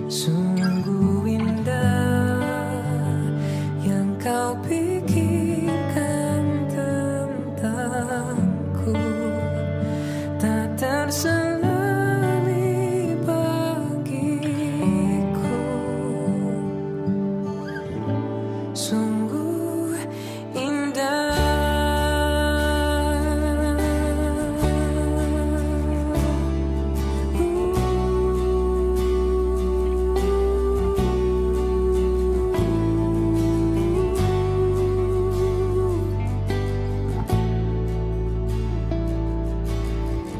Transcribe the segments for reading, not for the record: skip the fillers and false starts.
Sungguh indah yang kau pikirkan tentangku, tak terselami bagiku. Sungguh indah.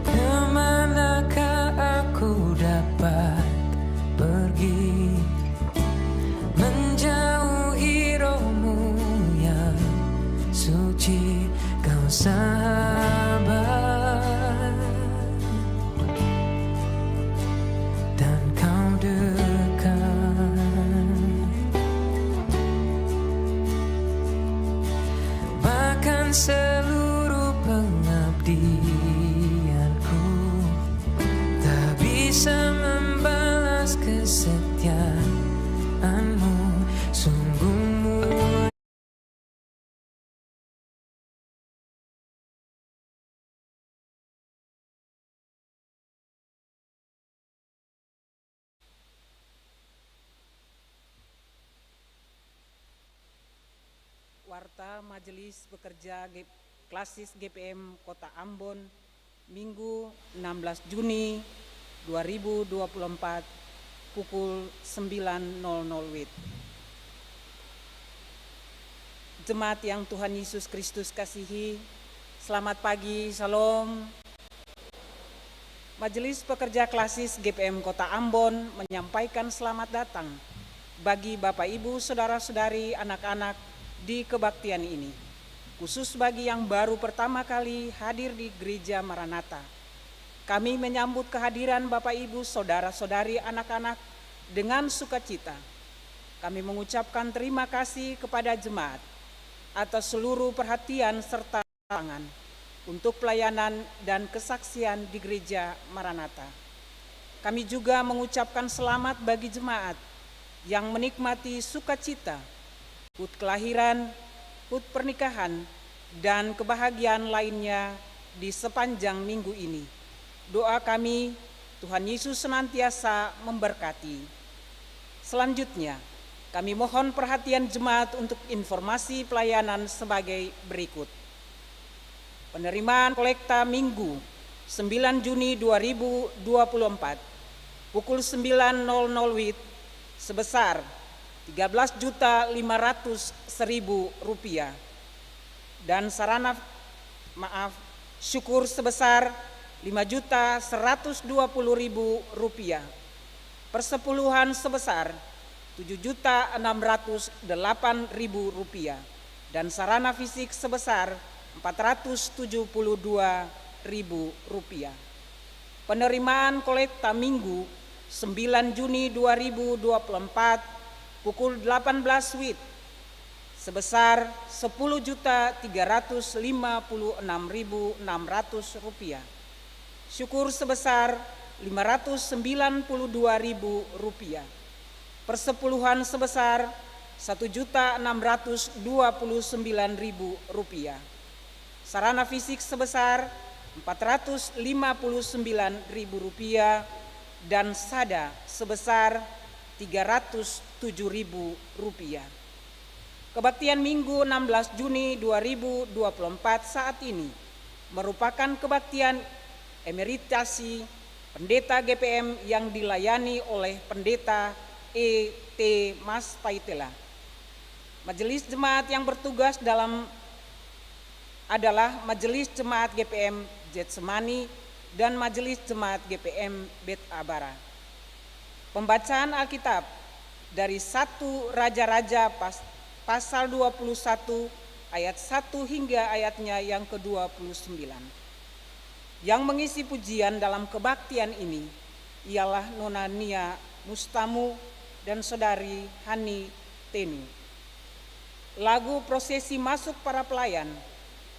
Kemanakah aku dapat pergi menjauhi rohmu yang suci, kau sabar dan kau dekat, bahkan seluruh pengabdianku tak bisa membalas kesetiaanmu. Sungguh mulia. Warta Majelis Pekerja Klasis GPM Kota Ambon, Minggu 16 Juni 2024 pukul 9.00 WIB. Jemaat yang Tuhan Yesus Kristus kasihi, selamat pagi, Shalom. Majelis Pekerja Klasis GPM Kota Ambon menyampaikan selamat datang bagi Bapak Ibu, Saudara-saudari, anak-anak di kebaktian ini, khusus bagi yang baru pertama kali hadir di Gereja Maranatha. Kami menyambut kehadiran Bapak Ibu, Saudara-saudari, anak-anak dengan sukacita. Kami mengucapkan terima kasih kepada jemaat atas seluruh perhatian serta tangan untuk pelayanan dan kesaksian di Gereja Maranatha. Kami juga mengucapkan selamat bagi jemaat yang menikmati sukacita, HUT kelahiran, HUT pernikahan, dan kebahagiaan lainnya di sepanjang minggu ini. Doa kami, Tuhan Yesus senantiasa memberkati. Selanjutnya, kami mohon perhatian jemaat untuk informasi pelayanan sebagai berikut. Penerimaan kolekta Minggu 9 Juni 2024 pukul 9.00 WIB sebesar Rp13.500.000 dan sarana syukur sebesar Rp5.120.000, persepuluhan sebesar Rp7.608.000 dan sarana fisik sebesar Rp472.000. Penerimaan kolekta Minggu 9 Juni 2024 pukul 18 WIB sebesar Rp10.356.600, syukur sebesar Rp592.000, persepuluhan sebesar Rp1.629.000, sarana fisik sebesar Rp459.000 dan sada sebesar Rp307.000. Kebaktian Minggu 16 Juni 2024 saat ini merupakan kebaktian emeritasi Pendeta GPM yang dilayani oleh Pendeta E.T. Mas Paitela. Majelis jemaat yang bertugas adalah Majelis Jemaat GPM Getsemani dan Majelis Jemaat GPM Bet Abara. Pembacaan Alkitab dari 1 Raja-Raja pasal 21 ayat 1 hingga ayatnya yang ke-29. Yang mengisi pujian dalam kebaktian ini ialah Nona Nia Mustamu dan Saudari Hani Tenu. Lagu prosesi masuk para pelayan,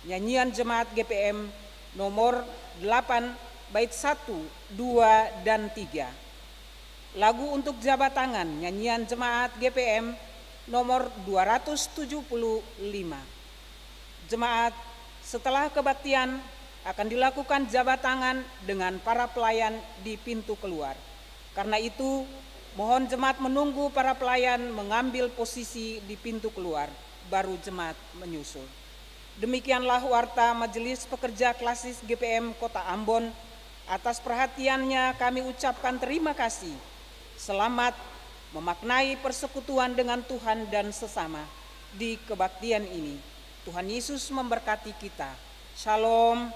nyanyian jemaat GPM nomor 8 bait 1, 2, dan 3. Lagu untuk jabat tangan, nyanyian jemaat GPM nomor 275. Jemaat, setelah kebaktian akan dilakukan jabat tangan dengan para pelayan di pintu keluar. Karena itu, mohon jemaat menunggu para pelayan mengambil posisi di pintu keluar, baru jemaat menyusul. Demikianlah warta Majelis Pekerja Klasis GPM Kota Ambon. Atas perhatiannya kami ucapkan terima kasih. Selamat memaknai persekutuan dengan Tuhan dan sesama di kebaktian ini. Tuhan Yesus memberkati kita. Shalom.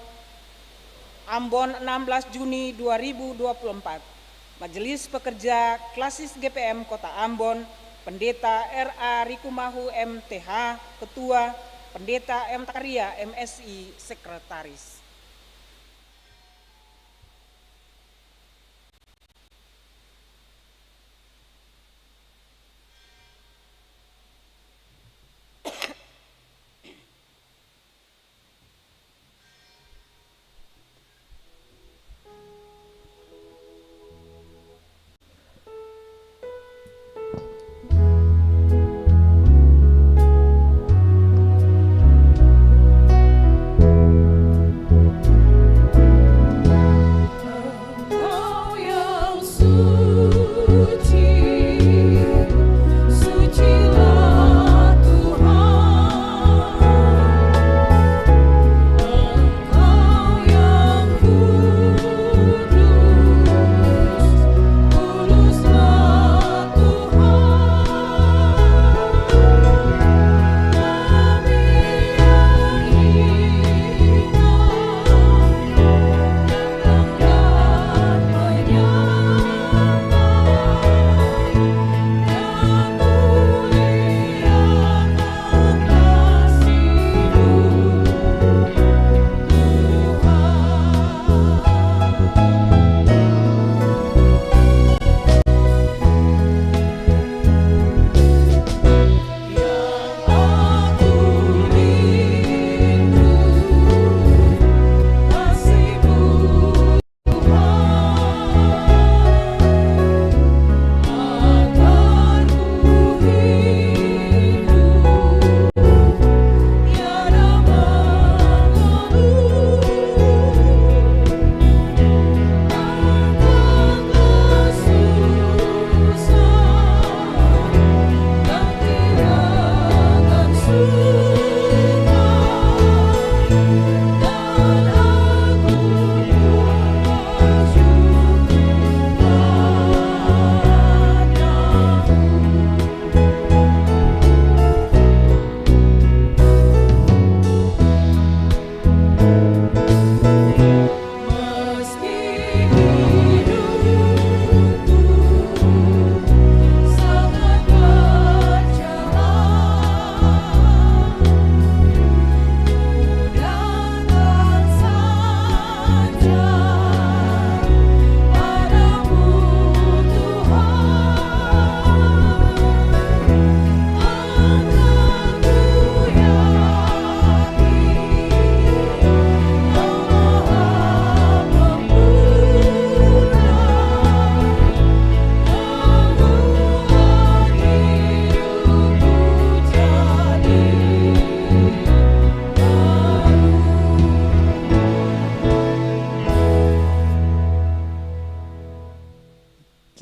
Ambon 16 Juni 2024. Majelis Pekerja Klasis GPM Kota Ambon, Pendeta R.A. Rikumahu MTH, Ketua, Pendeta M. Takaria MSI, Sekretaris.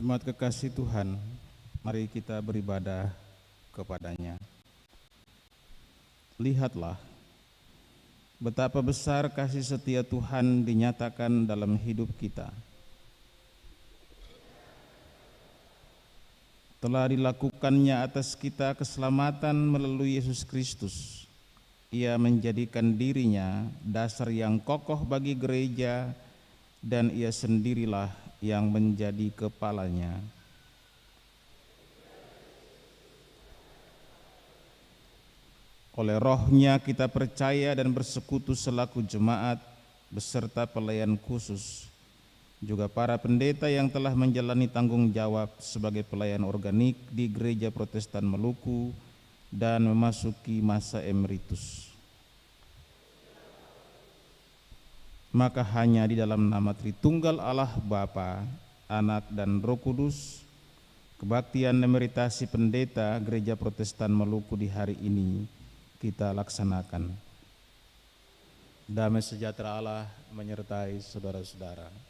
Jemaat kekasih Tuhan, mari kita beribadah kepada-Nya. Lihatlah betapa besar kasih setia Tuhan dinyatakan dalam hidup kita. Telah dilakukannya atas kita keselamatan melalui Yesus Kristus. Ia menjadikan dirinya dasar yang kokoh bagi gereja, dan Ia sendirilah yang menjadi kepalanya. Oleh Roh-Nya kita percaya dan bersekutu selaku jemaat beserta pelayan khusus, juga para pendeta yang telah menjalani tanggung jawab sebagai pelayan organik di Gereja Protestan Maluku dan memasuki masa emeritus. Maka hanya di dalam nama Tritunggal Allah Bapa, Anak dan Roh Kudus Kebaktian emeritasi pendeta Gereja Protestan Maluku di hari ini kita laksanakan. Damai sejahtera Allah menyertai saudara-saudara.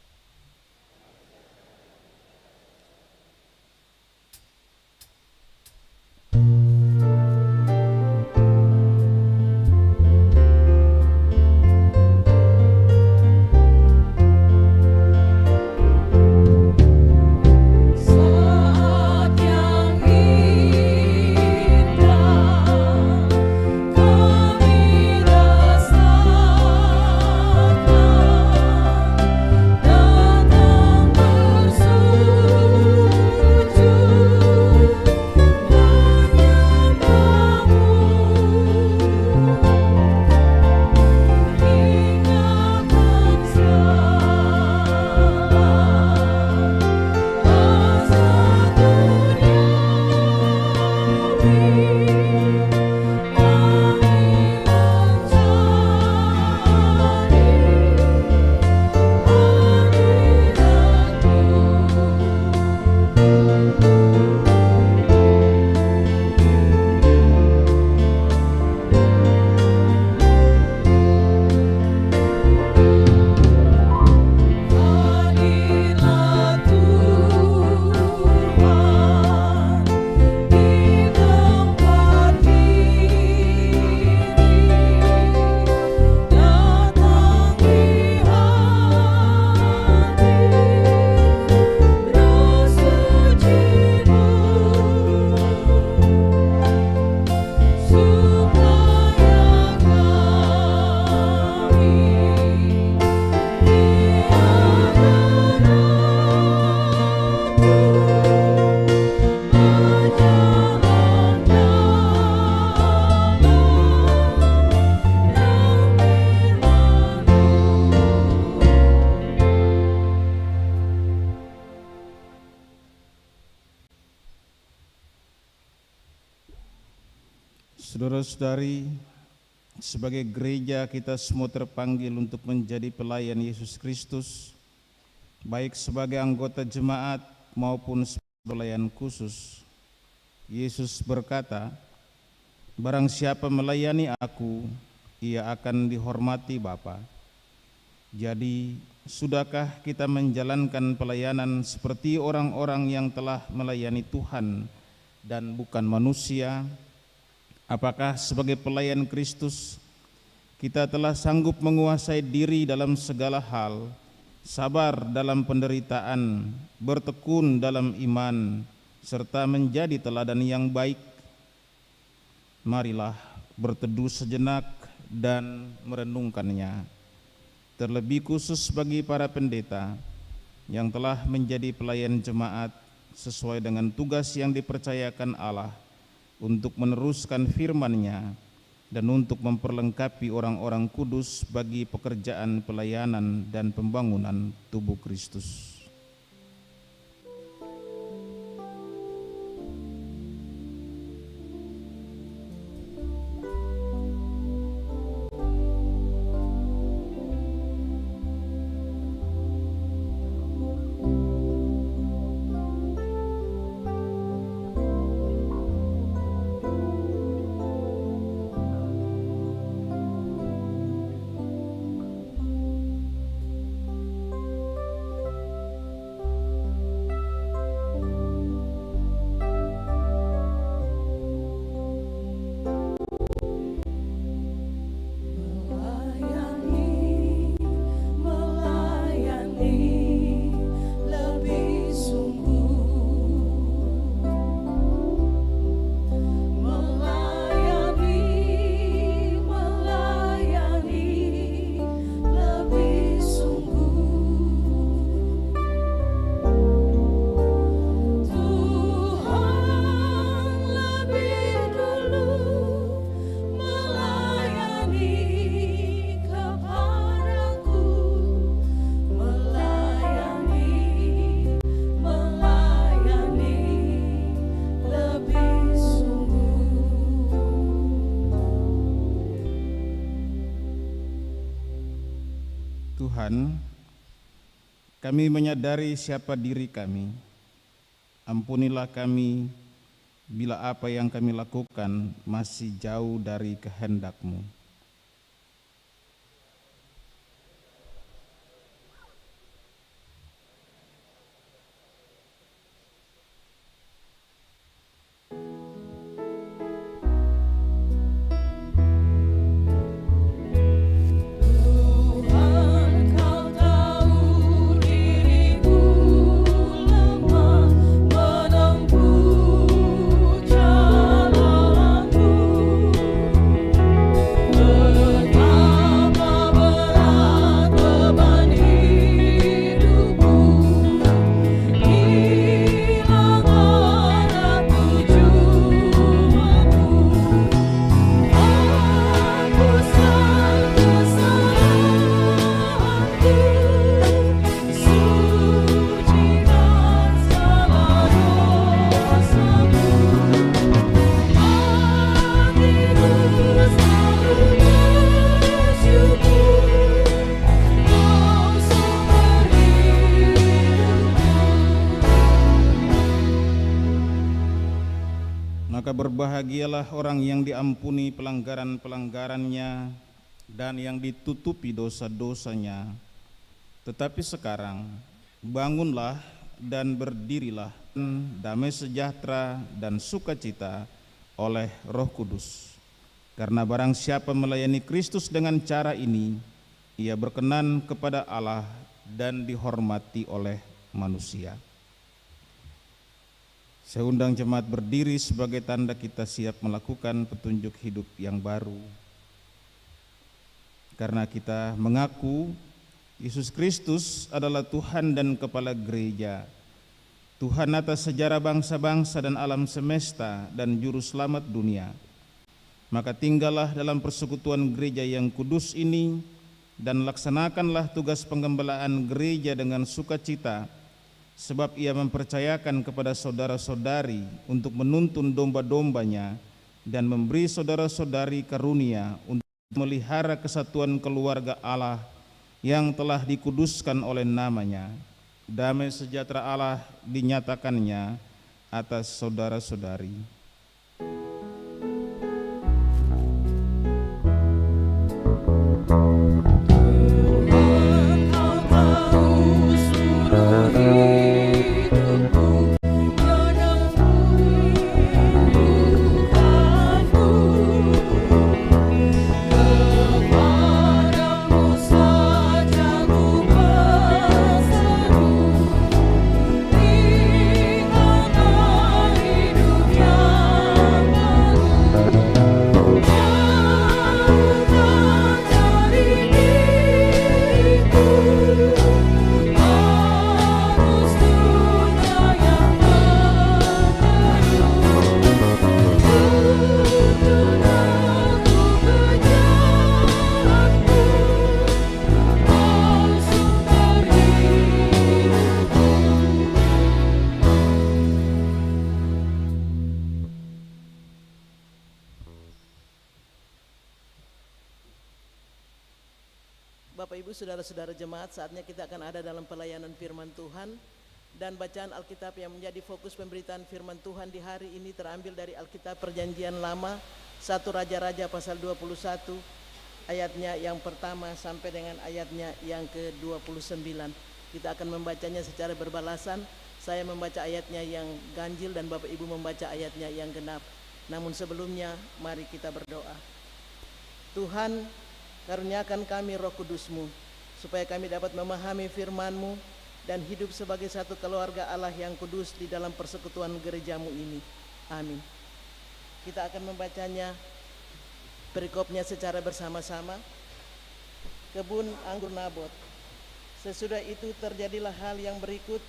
Saudara-saudari, sebagai gereja kita semua terpanggil untuk menjadi pelayan Yesus Kristus, baik sebagai anggota jemaat maupun sebagai pelayan khusus. Yesus berkata, "Barang siapa melayani aku, ia akan dihormati Bapa." Jadi, sudahkah kita menjalankan pelayanan seperti orang-orang yang telah melayani Tuhan dan bukan manusia? Apakah sebagai pelayan Kristus kita telah sanggup menguasai diri dalam segala hal, sabar dalam penderitaan, bertekun dalam iman, serta menjadi teladan yang baik? Marilah berteduh sejenak dan merenungkannya. Terlebih khusus bagi para pendeta yang telah menjadi pelayan jemaat sesuai dengan tugas yang dipercayakan Allah untuk meneruskan firman-Nya dan untuk memperlengkapi orang-orang kudus bagi pekerjaan pelayanan dan pembangunan tubuh Kristus. Tuhan, kami menyadari siapa diri kami, ampunilah kami bila apa yang kami lakukan masih jauh dari kehendak-Mu. Maka berbahagialah orang yang diampuni pelanggaran-pelanggarannya dan yang ditutupi dosa-dosanya. Tetapi sekarang bangunlah dan berdirilah, damai sejahtera dan sukacita oleh Roh Kudus. Karena barang siapa melayani Kristus dengan cara ini, ia berkenan kepada Allah dan dihormati oleh manusia. Saya undang jemaat berdiri sebagai tanda kita siap melakukan petunjuk hidup yang baru. Karena kita mengaku Yesus Kristus adalah Tuhan dan Kepala Gereja, Tuhan atas sejarah bangsa-bangsa dan alam semesta dan Juru Selamat dunia. Maka tinggallah dalam persekutuan gereja yang kudus ini dan laksanakanlah tugas penggembalaan gereja dengan sukacita, sebab ia mempercayakan kepada saudara-saudari untuk menuntun domba-dombanya dan memberi saudara-saudari karunia untuk melihara kesatuan keluarga Allah yang telah dikuduskan oleh namanya. Damai sejahtera Allah dinyatakannya atas saudara-saudari. Bapak Ibu saudara-saudara jemaat, saatnya kita akan ada dalam pelayanan firman Tuhan, dan bacaan Alkitab yang menjadi fokus pemberitaan firman Tuhan di hari ini terambil dari Alkitab Perjanjian Lama, 1 Raja-Raja pasal 21 ayatnya yang pertama sampai dengan ayatnya yang ke-29. Kita akan membacanya secara berbalasan. Saya membaca ayatnya yang ganjil dan Bapak Ibu membaca ayatnya yang genap. Namun sebelumnya mari kita berdoa. Tuhan, karuniakan kami Roh Kudus-Mu, supaya kami dapat memahami firman-Mu dan hidup sebagai satu keluarga Allah yang kudus di dalam persekutuan gereja-Mu ini. Amin. Kita akan membacanya, perikopnya secara bersama-sama. Kebun anggur Nabot. Sesudah itu terjadilah hal yang berikut.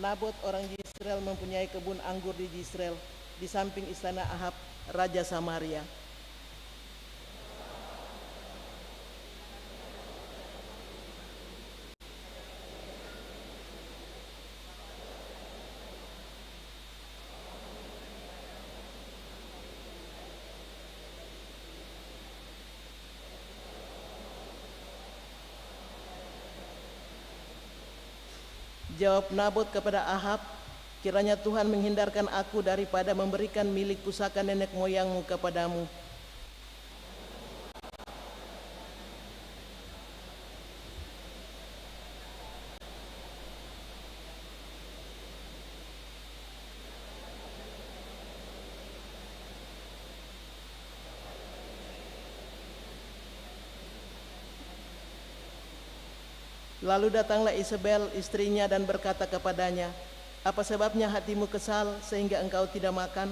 Nabot orang Yisrael mempunyai kebun anggur di Yisrael, di samping istana Ahab, Raja Samaria. Jawab Nabot kepada Ahab, Kiranya Tuhan menghindarkan aku daripada memberikan milik pusaka nenek moyangmu kepadamu. Lalu datanglah Isabel istrinya dan berkata kepadanya, "Apa sebabnya hatimu kesal sehingga engkau tidak makan?"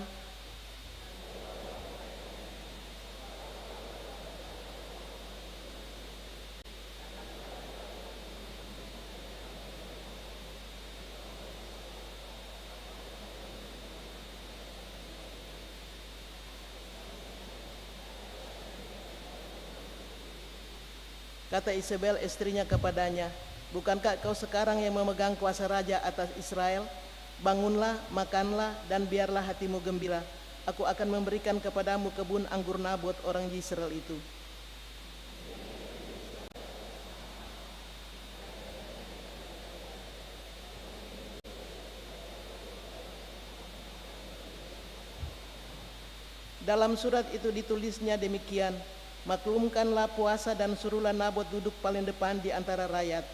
Kata Isabel istrinya kepadanya, "Bukankah kau sekarang yang memegang kuasa raja atas Israel? Bangunlah, makanlah, dan biarlah hatimu gembira. Aku akan memberikan kepadamu kebun anggur Nabot orang Yisrael itu." Dalam surat itu ditulisnya demikian, "Maklumkanlah puasa dan suruhlah Nabot duduk paling depan di antara rakyat."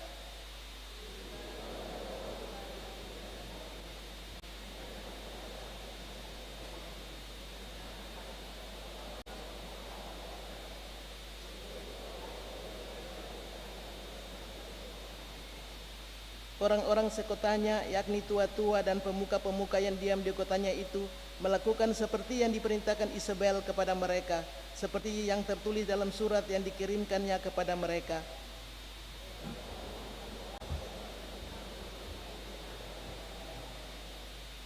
Orang-orang sekotanya, yakni tua-tua dan pemuka-pemuka yang diam di kotanya itu, melakukan seperti yang diperintahkan Isabel kepada mereka, seperti yang tertulis dalam surat yang dikirimkannya kepada mereka.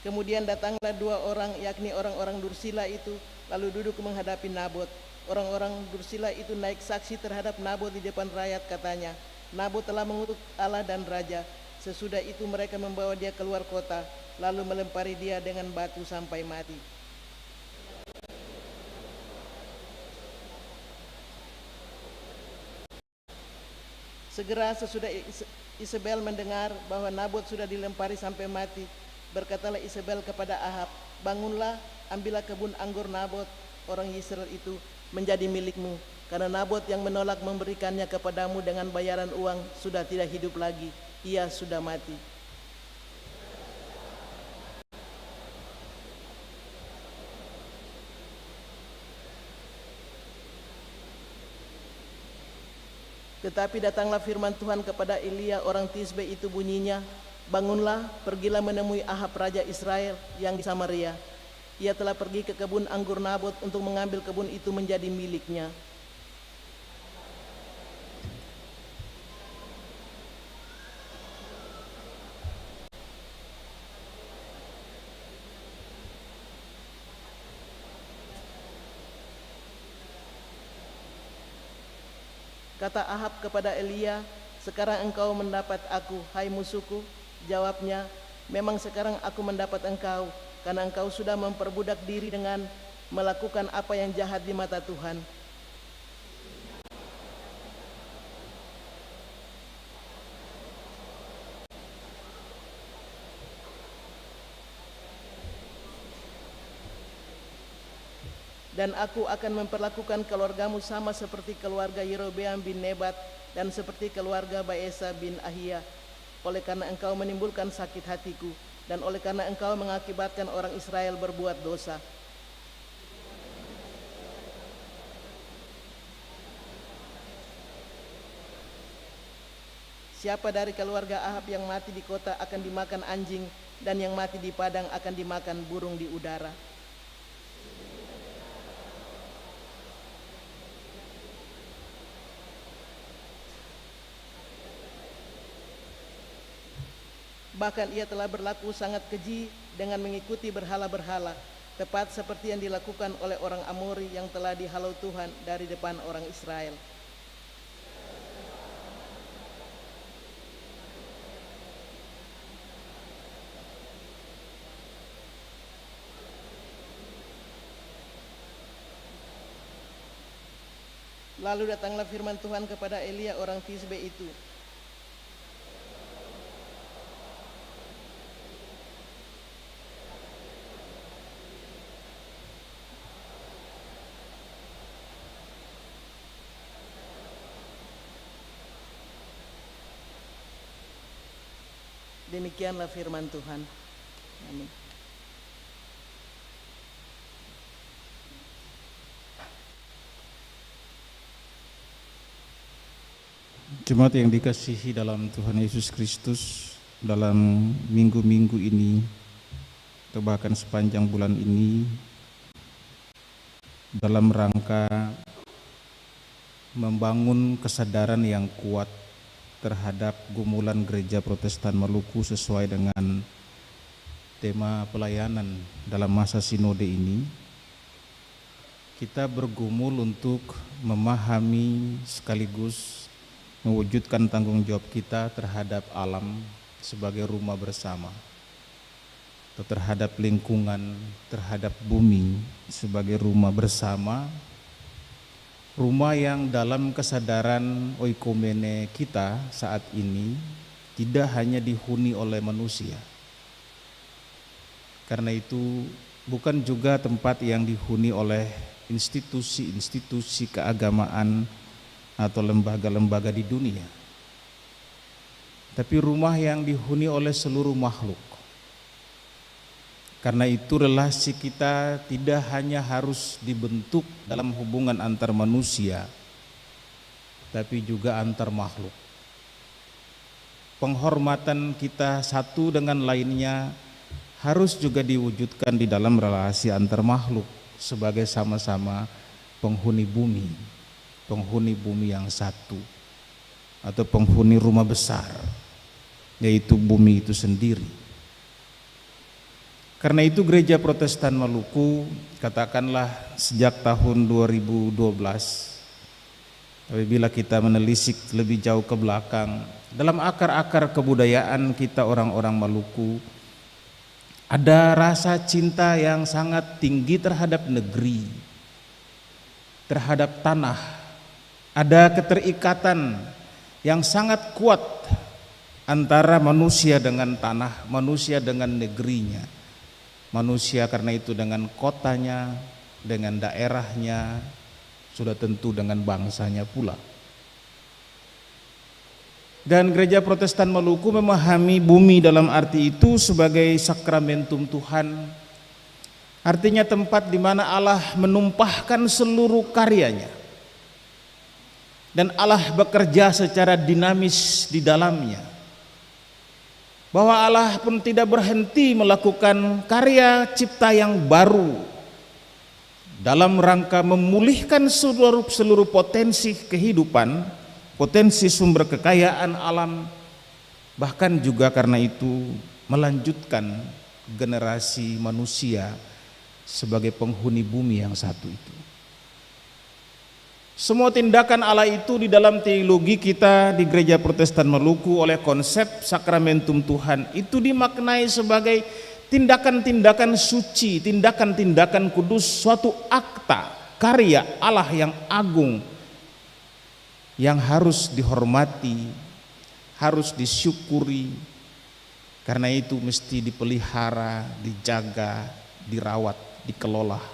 Kemudian datanglah dua orang, yakni orang-orang Dursila itu, lalu duduk menghadapi Nabot. Orang-orang Dursila itu naik saksi terhadap Nabot di depan rakyat, katanya, "Nabot telah mengutuk Allah dan raja." Sesudah itu mereka membawa dia keluar kota, lalu melempari dia dengan batu sampai mati. Segera sesudah Isabel mendengar bahwa Nabot sudah dilempari sampai mati, berkatalah Isabel kepada Ahab, "Bangunlah, ambillah kebun anggur Nabot orang Yisrael itu menjadi milikmu, karena Nabot yang menolak memberikannya kepadamu dengan bayaran uang sudah tidak hidup lagi, ia sudah mati." Tetapi datanglah firman Tuhan kepada Elia orang Tisbe itu, bunyinya, "Bangunlah, pergilah menemui Ahab raja Israel yang di Samaria. Ia telah pergi ke kebun anggur Nabot untuk mengambil kebun itu menjadi miliknya." Kata Ahab kepada Elia, "Sekarang engkau mendapat aku, hai musuhku." Jawabnya, "Memang sekarang aku mendapat engkau, karena engkau sudah memperbudak diri dengan melakukan apa yang jahat di mata Tuhan." "Dan aku akan memperlakukan keluargamu sama seperti keluarga Yerobeam bin Nebat dan seperti keluarga Baesa bin Ahia, oleh karena engkau menimbulkan sakit hatiku dan oleh karena engkau mengakibatkan orang Israel berbuat dosa." "Siapa dari keluarga Ahab yang mati di kota akan dimakan anjing, dan yang mati di padang akan dimakan burung di udara." Bahkan ia telah berlaku sangat keji dengan mengikuti berhala-berhala, tepat seperti yang dilakukan oleh orang Amori yang telah dihalau Tuhan dari depan orang Israel. Lalu datanglah firman Tuhan kepada Elia orang Tisbe itu, Demikianlah firman Tuhan. Amin. Jemaat yang dikasihi dalam Tuhan Yesus Kristus, dalam minggu-minggu ini atau bahkan sepanjang bulan ini, dalam rangka membangun kesadaran yang kuat terhadap gumulan Gereja Protestan Maluku sesuai dengan tema pelayanan dalam masa sinode ini, kita bergumul untuk memahami sekaligus mewujudkan tanggung jawab kita terhadap alam sebagai rumah bersama, atau terhadap lingkungan, terhadap bumi sebagai rumah bersama, rumah yang dalam kesadaran oikumene kita saat ini tidak hanya dihuni oleh manusia. Karena itu bukan juga tempat yang dihuni oleh institusi-institusi keagamaan atau lembaga-lembaga di dunia, tapi rumah yang dihuni oleh seluruh makhluk. Karena itu relasi kita tidak hanya harus dibentuk dalam hubungan antar manusia, tapi juga antar makhluk. Penghormatan kita satu dengan lainnya harus juga diwujudkan di dalam relasi antar makhluk sebagai sama-sama penghuni bumi yang satu, atau penghuni rumah besar, yaitu bumi itu sendiri. Karena itu Gereja Protestan Maluku, katakanlah sejak tahun 2012, apabila kita menelisik lebih jauh ke belakang, dalam akar-akar kebudayaan kita orang-orang Maluku, ada rasa cinta yang sangat tinggi terhadap negeri, terhadap tanah. Ada keterikatan yang sangat kuat antara manusia dengan tanah, manusia dengan negerinya, manusia karena itu dengan kotanya, dengan daerahnya, sudah tentu dengan bangsanya pula. Dan Gereja Protestan Maluku memahami bumi dalam arti itu sebagai sakramentum Tuhan, artinya tempat di mana Allah menumpahkan seluruh karyanya. Dan Allah bekerja secara dinamis di dalamnya. Bahwa Allah pun tidak berhenti melakukan karya cipta yang baru dalam rangka memulihkan seluruh potensi kehidupan, potensi sumber kekayaan alam, bahkan juga karena itu melanjutkan generasi manusia sebagai penghuni bumi yang satu itu. Semua tindakan Allah itu di dalam teologi kita di Gereja Protestan Maluku oleh konsep sakramentum Tuhan itu dimaknai sebagai tindakan-tindakan suci, tindakan-tindakan kudus, suatu akta karya Allah yang agung yang harus dihormati, harus disyukuri. Karena itu mesti dipelihara, dijaga, dirawat, dikelola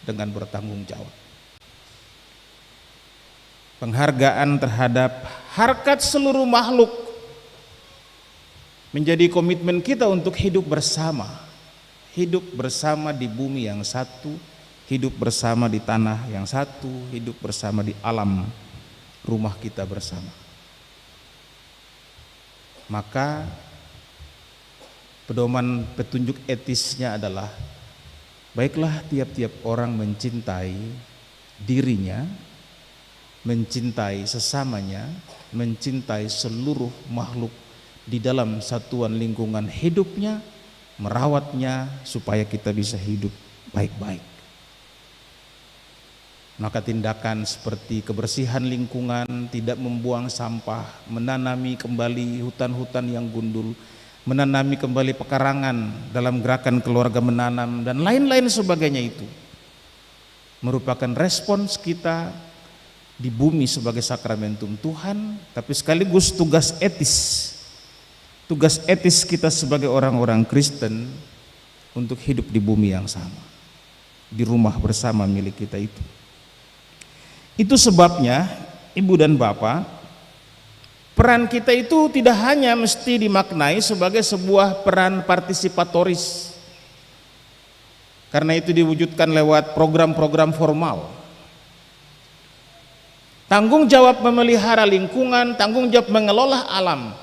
dengan bertanggung jawab. Penghargaan terhadap harkat seluruh makhluk menjadi komitmen kita untuk hidup bersama di bumi yang satu, hidup bersama di tanah yang satu, hidup bersama di alam rumah kita bersama. Maka pedoman petunjuk etisnya adalah baiklah tiap-tiap orang mencintai dirinya, mencintai sesamanya, mencintai seluruh makhluk di dalam satuan lingkungan hidupnya, merawatnya supaya kita bisa hidup baik-baik. Maka tindakan seperti kebersihan lingkungan, tidak membuang sampah, menanami kembali hutan-hutan yang gundul, menanami kembali pekarangan dalam gerakan keluarga menanam, dan lain-lain sebagainya itu merupakan respons kita di bumi sebagai sakramentum Tuhan, tapi sekaligus tugas etis kita sebagai orang-orang Kristen untuk hidup di bumi yang sama, di rumah bersama milik kita itu. Itu sebabnya Ibu dan Bapak, peran kita itu tidak hanya mesti dimaknai sebagai sebuah peran partisipatoris, karena itu diwujudkan lewat program-program formal. Tanggung jawab memelihara lingkungan, tanggung jawab mengelola alam,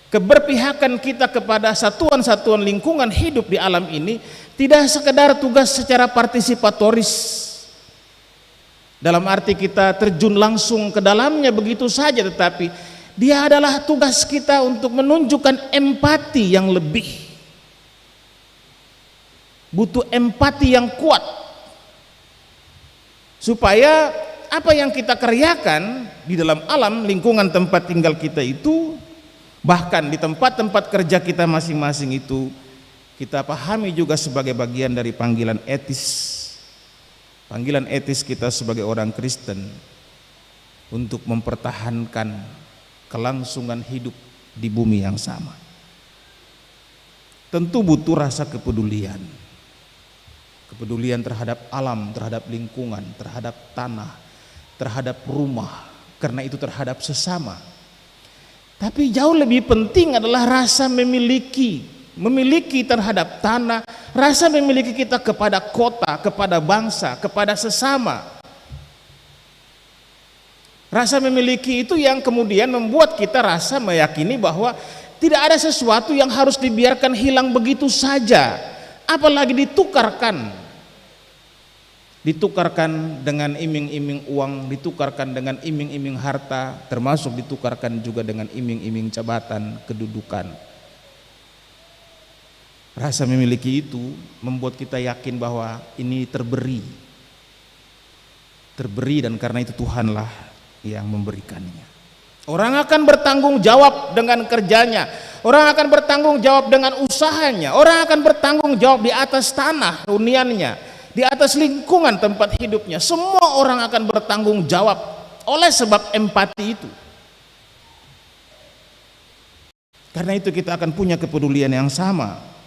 keberpihakan kita kepada satuan-satuan lingkungan hidup di alam ini tidak sekedar tugas secara partisipatoris, dalam arti kita terjun langsung ke dalamnya begitu saja, tetapi dia adalah tugas kita untuk menunjukkan empati yang lebih. Butuh empati yang kuat supaya apa yang kita kerjakan di dalam alam lingkungan tempat tinggal kita itu, bahkan di tempat-tempat kerja kita masing-masing itu, kita pahami juga sebagai bagian dari panggilan etis. Panggilan etis kita sebagai orang Kristen untuk mempertahankan kelangsungan hidup di bumi yang sama. Tentu butuh rasa kepedulian. Kepedulian terhadap alam, terhadap lingkungan, terhadap tanah, terhadap rumah, karena itu terhadap sesama. Tapi jauh lebih penting adalah rasa memiliki terhadap tanah, rasa memiliki kita kepada kota, kepada bangsa, kepada sesama. Rasa memiliki itu yang kemudian membuat kita rasa meyakini bahwa tidak ada sesuatu yang harus dibiarkan hilang begitu saja, apalagi ditukarkan dengan iming-iming uang, ditukarkan dengan iming-iming harta, termasuk ditukarkan juga dengan iming-iming jabatan, kedudukan. Rasa memiliki itu membuat kita yakin bahwa ini terberi, dan karena itu Tuhanlah yang memberikannya. Orang akan bertanggung jawab dengan kerjanya, orang akan bertanggung jawab dengan usahanya, orang akan bertanggung jawab di atas tanah huniannya, di atas lingkungan tempat hidupnya. Semua orang akan bertanggung jawab oleh sebab empati itu. Karena itu kita akan punya kepedulian yang sama.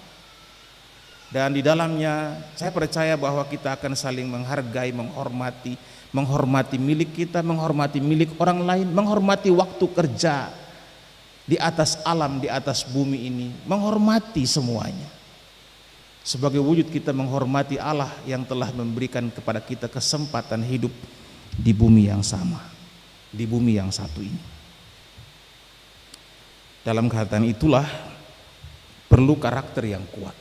Dan di dalamnya saya percaya bahwa kita akan saling menghargai, menghormati milik kita, menghormati milik orang lain, menghormati waktu kerja di atas alam, di atas bumi ini, menghormati semuanya. Sebagai wujud kita menghormati Allah yang telah memberikan kepada kita kesempatan hidup di bumi yang sama, di bumi yang satu ini. Dalam kaitan itulah perlu karakter yang kuat.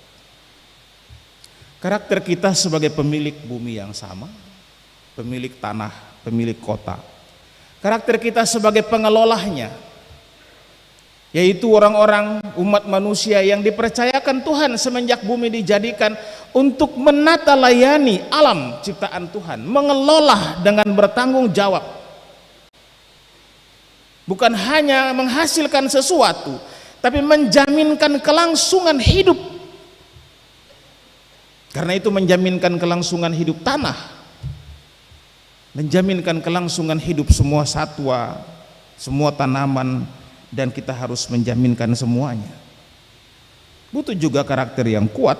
Karakter kita sebagai pemilik bumi yang sama, pemilik tanah, pemilik kota. Karakter kita sebagai pengelolanya, yaitu orang-orang umat manusia yang dipercayakan Tuhan semenjak bumi dijadikan untuk menata layani alam ciptaan Tuhan, mengelola dengan bertanggung jawab. Bukan hanya menghasilkan sesuatu, tapi menjaminkan kelangsungan hidup. Karena itu menjaminkan kelangsungan hidup tanah, menjaminkan kelangsungan hidup semua satwa, semua tanaman, dan kita harus menjaminkan semuanya. Butuh juga karakter yang kuat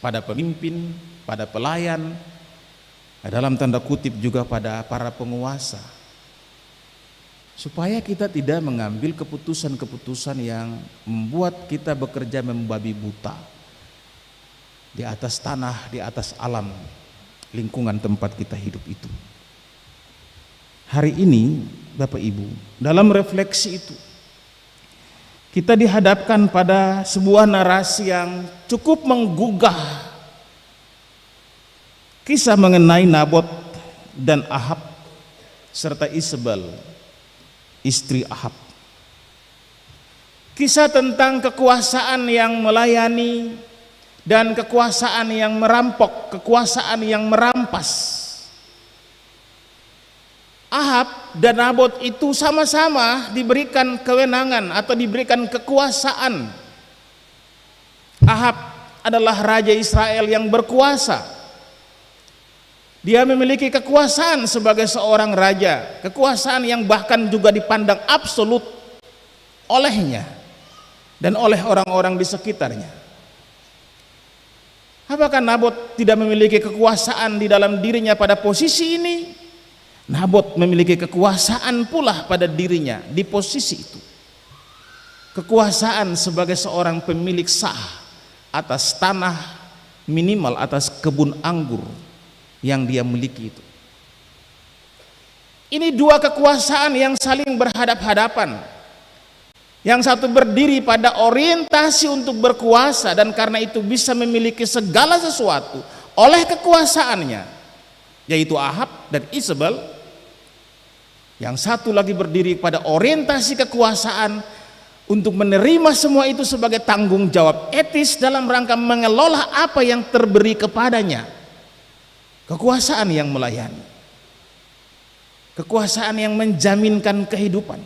pada pemimpin, pada pelayan, dalam tanda kutip juga pada para penguasa, supaya kita tidak mengambil keputusan-keputusan yang membuat kita bekerja membabi buta di atas tanah, di atas alam, lingkungan tempat kita hidup itu. Hari ini Bapak Ibu, dalam refleksi itu kita dihadapkan pada sebuah narasi yang cukup menggugah, kisah mengenai Nabot dan Ahab serta Isabel, istri Ahab. Kisah tentang kekuasaan yang melayani dan kekuasaan yang merampok, kekuasaan yang merampas. Ahab dan Nabot itu sama-sama diberikan kewenangan atau diberikan kekuasaan. Ahab adalah raja Israel yang berkuasa. Dia memiliki kekuasaan sebagai seorang raja, kekuasaan yang bahkan juga dipandang absolut olehnya dan oleh orang-orang di sekitarnya. Apakah Nabot tidak memiliki kekuasaan di dalam dirinya pada posisi ini? Nabot memiliki kekuasaan pula pada dirinya di posisi itu. Kekuasaan sebagai seorang pemilik sah atas tanah, minimal atas kebun anggur yang dia miliki itu. Ini dua kekuasaan yang saling berhadap-hadapan. Yang satu berdiri pada orientasi untuk berkuasa dan karena itu bisa memiliki segala sesuatu oleh kekuasaannya, yaitu Ahab dan Isabel. Yang satu lagi berdiri pada orientasi kekuasaan untuk menerima semua itu sebagai tanggung jawab etis dalam rangka mengelola apa yang terberi kepadanya. Kekuasaan yang melayani, kekuasaan yang menjaminkan kehidupan.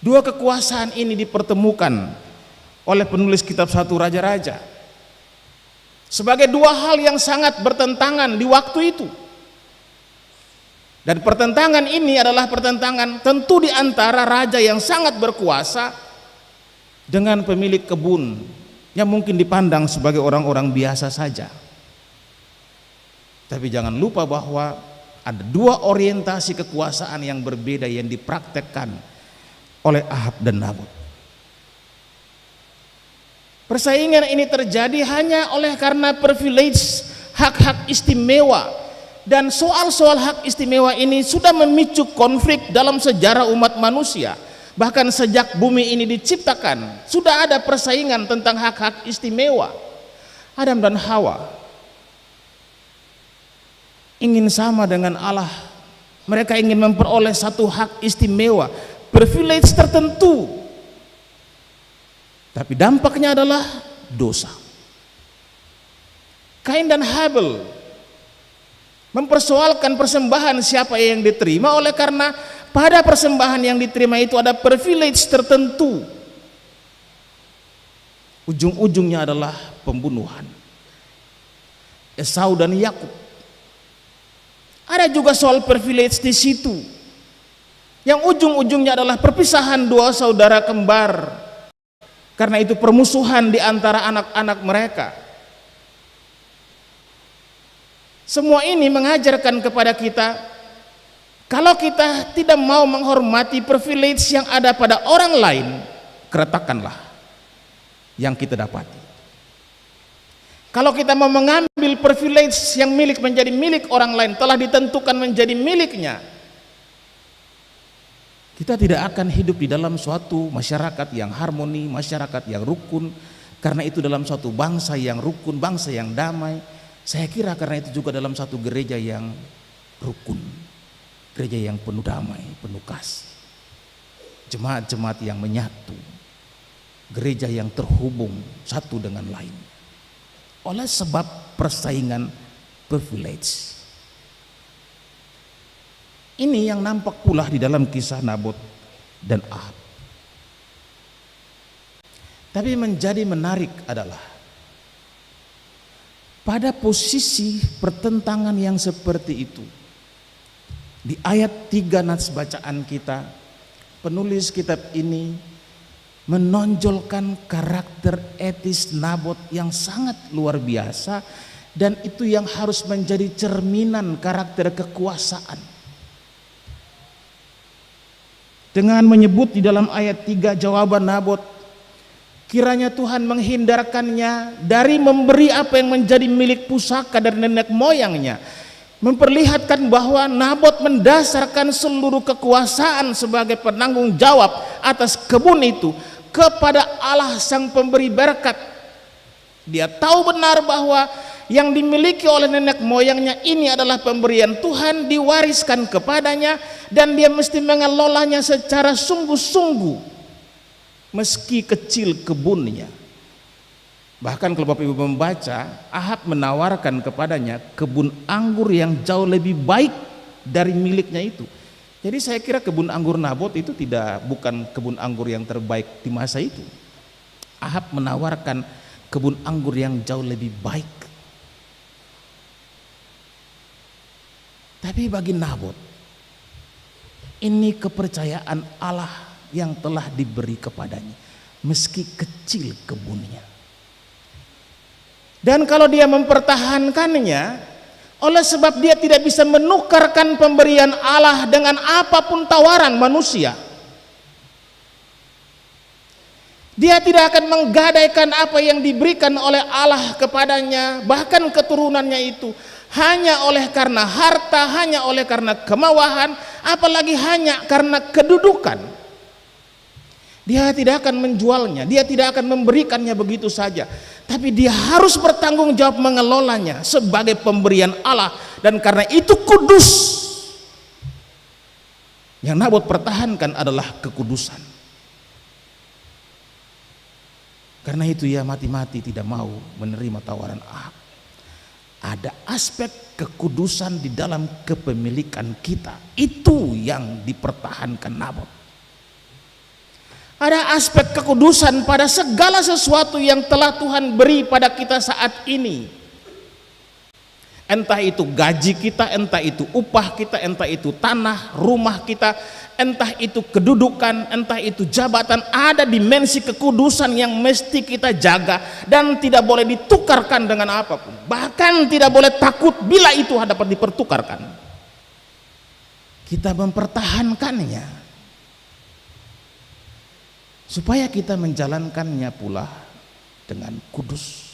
Dua kekuasaan ini dipertemukan oleh penulis kitab 1 Raja-Raja sebagai dua hal yang sangat bertentangan di waktu itu. Dan pertentangan ini adalah pertentangan tentu di antara raja yang sangat berkuasa dengan pemilik kebun yang mungkin dipandang sebagai orang-orang biasa saja. Tapi jangan lupa bahwa ada dua orientasi kekuasaan yang berbeda yang dipraktekkan oleh Ahab dan Nabot. Persaingan ini terjadi hanya oleh karena privilege, hak-hak istimewa. Dan soal-soal hak istimewa ini sudah memicu konflik dalam sejarah umat manusia. Bahkan sejak bumi ini diciptakan sudah ada persaingan tentang hak-hak istimewa. Adam dan Hawa ingin sama dengan Allah. Mereka ingin memperoleh satu hak istimewa, privilege tertentu. Tapi dampaknya adalah dosa. Kain dan Habel mempersoalkan persembahan siapa yang diterima oleh karena pada persembahan yang diterima itu ada privilege tertentu. Ujung-ujungnya adalah pembunuhan Esau dan Yakub. Ada juga soal privilege di situ yang ujung-ujungnya adalah perpisahan dua saudara kembar. Karena itu permusuhan di antara anak-anak mereka. Semua ini mengajarkan kepada kita, kalau kita tidak mau menghormati privilege yang ada pada orang lain, keretakanlah yang kita dapati. Kalau kita mau mengambil privilege yang menjadi milik orang lain, telah ditentukan menjadi miliknya, kita tidak akan hidup di dalam suatu masyarakat yang harmoni, masyarakat yang rukun. Karena itu dalam suatu bangsa yang rukun, bangsa yang damai. Saya kira karena itu juga dalam satu gereja yang rukun, gereja yang penuh damai, penuh kasih, jemaat-jemaat yang menyatu, gereja yang terhubung satu dengan lain. Oleh sebab persaingan privilege ini yang nampak pula di dalam kisah Nabot dan Ahab. Tapi menjadi menarik adalah pada posisi pertentangan yang seperti itu, di ayat 3 nats bacaan kita, penulis kitab ini menonjolkan karakter etis Nabot yang sangat luar biasa, dan itu yang harus menjadi cerminan karakter kekuasaan. Dengan menyebut di dalam ayat 3 jawaban Nabot, kiranya Tuhan menghindarkannya dari memberi apa yang menjadi milik pusaka dari nenek moyangnya. Memperlihatkan bahwa Nabot mendasarkan seluruh kekuasaan sebagai penanggung jawab atas kebun itu kepada Allah sang pemberi berkat. Dia tahu benar bahwa yang dimiliki oleh nenek moyangnya ini adalah pemberian Tuhan, diwariskan kepadanya, dan dia mesti mengelolanya secara sungguh-sungguh meski kecil kebunnya. Bahkan kalau Bapak Ibu membaca, Ahab menawarkan kepadanya kebun anggur yang jauh lebih baik dari miliknya itu. Jadi saya kira kebun anggur Nabot itu bukan kebun anggur yang terbaik di masa itu. Ahab menawarkan kebun anggur yang jauh lebih baik. Tapi bagi Nabot, ini kepercayaan Allah yang telah diberi kepadanya, meski kecil kebunnya. Dan kalau dia mempertahankannya, Oleh sebab dia tidak bisa menukarkan pemberian Allah dengan apapun tawaran manusia. Dia tidak akan menggadaikan apa yang diberikan oleh Allah kepadanya, bahkan keturunannya itu, hanya oleh karena harta, hanya oleh karena kemewahan, apalagi hanya karena kedudukan. Dia tidak akan menjualnya, dia tidak akan memberikannya begitu saja, tapi dia harus bertanggung jawab mengelolanya sebagai pemberian Allah, dan karena itu kudus. Yang Nabot pertahankan adalah kekudusan. Karena itu ia mati-mati tidak mau menerima tawaran Ahab. Ada aspek kekudusan di dalam kepemilikan kita, itu yang dipertahankan Nabot. Ada aspek kekudusan pada segala sesuatu yang telah Tuhan beri pada kita saat ini. Entah itu gaji kita, entah itu upah kita, entah itu tanah, rumah kita, entah itu kedudukan, entah itu jabatan. Ada dimensi kekudusan yang mesti kita jaga dan tidak boleh ditukarkan dengan apapun. Bahkan tidak boleh takut bila itu dapat dipertukarkan. Kita mempertahankannya supaya kita menjalankannya pula dengan kudus.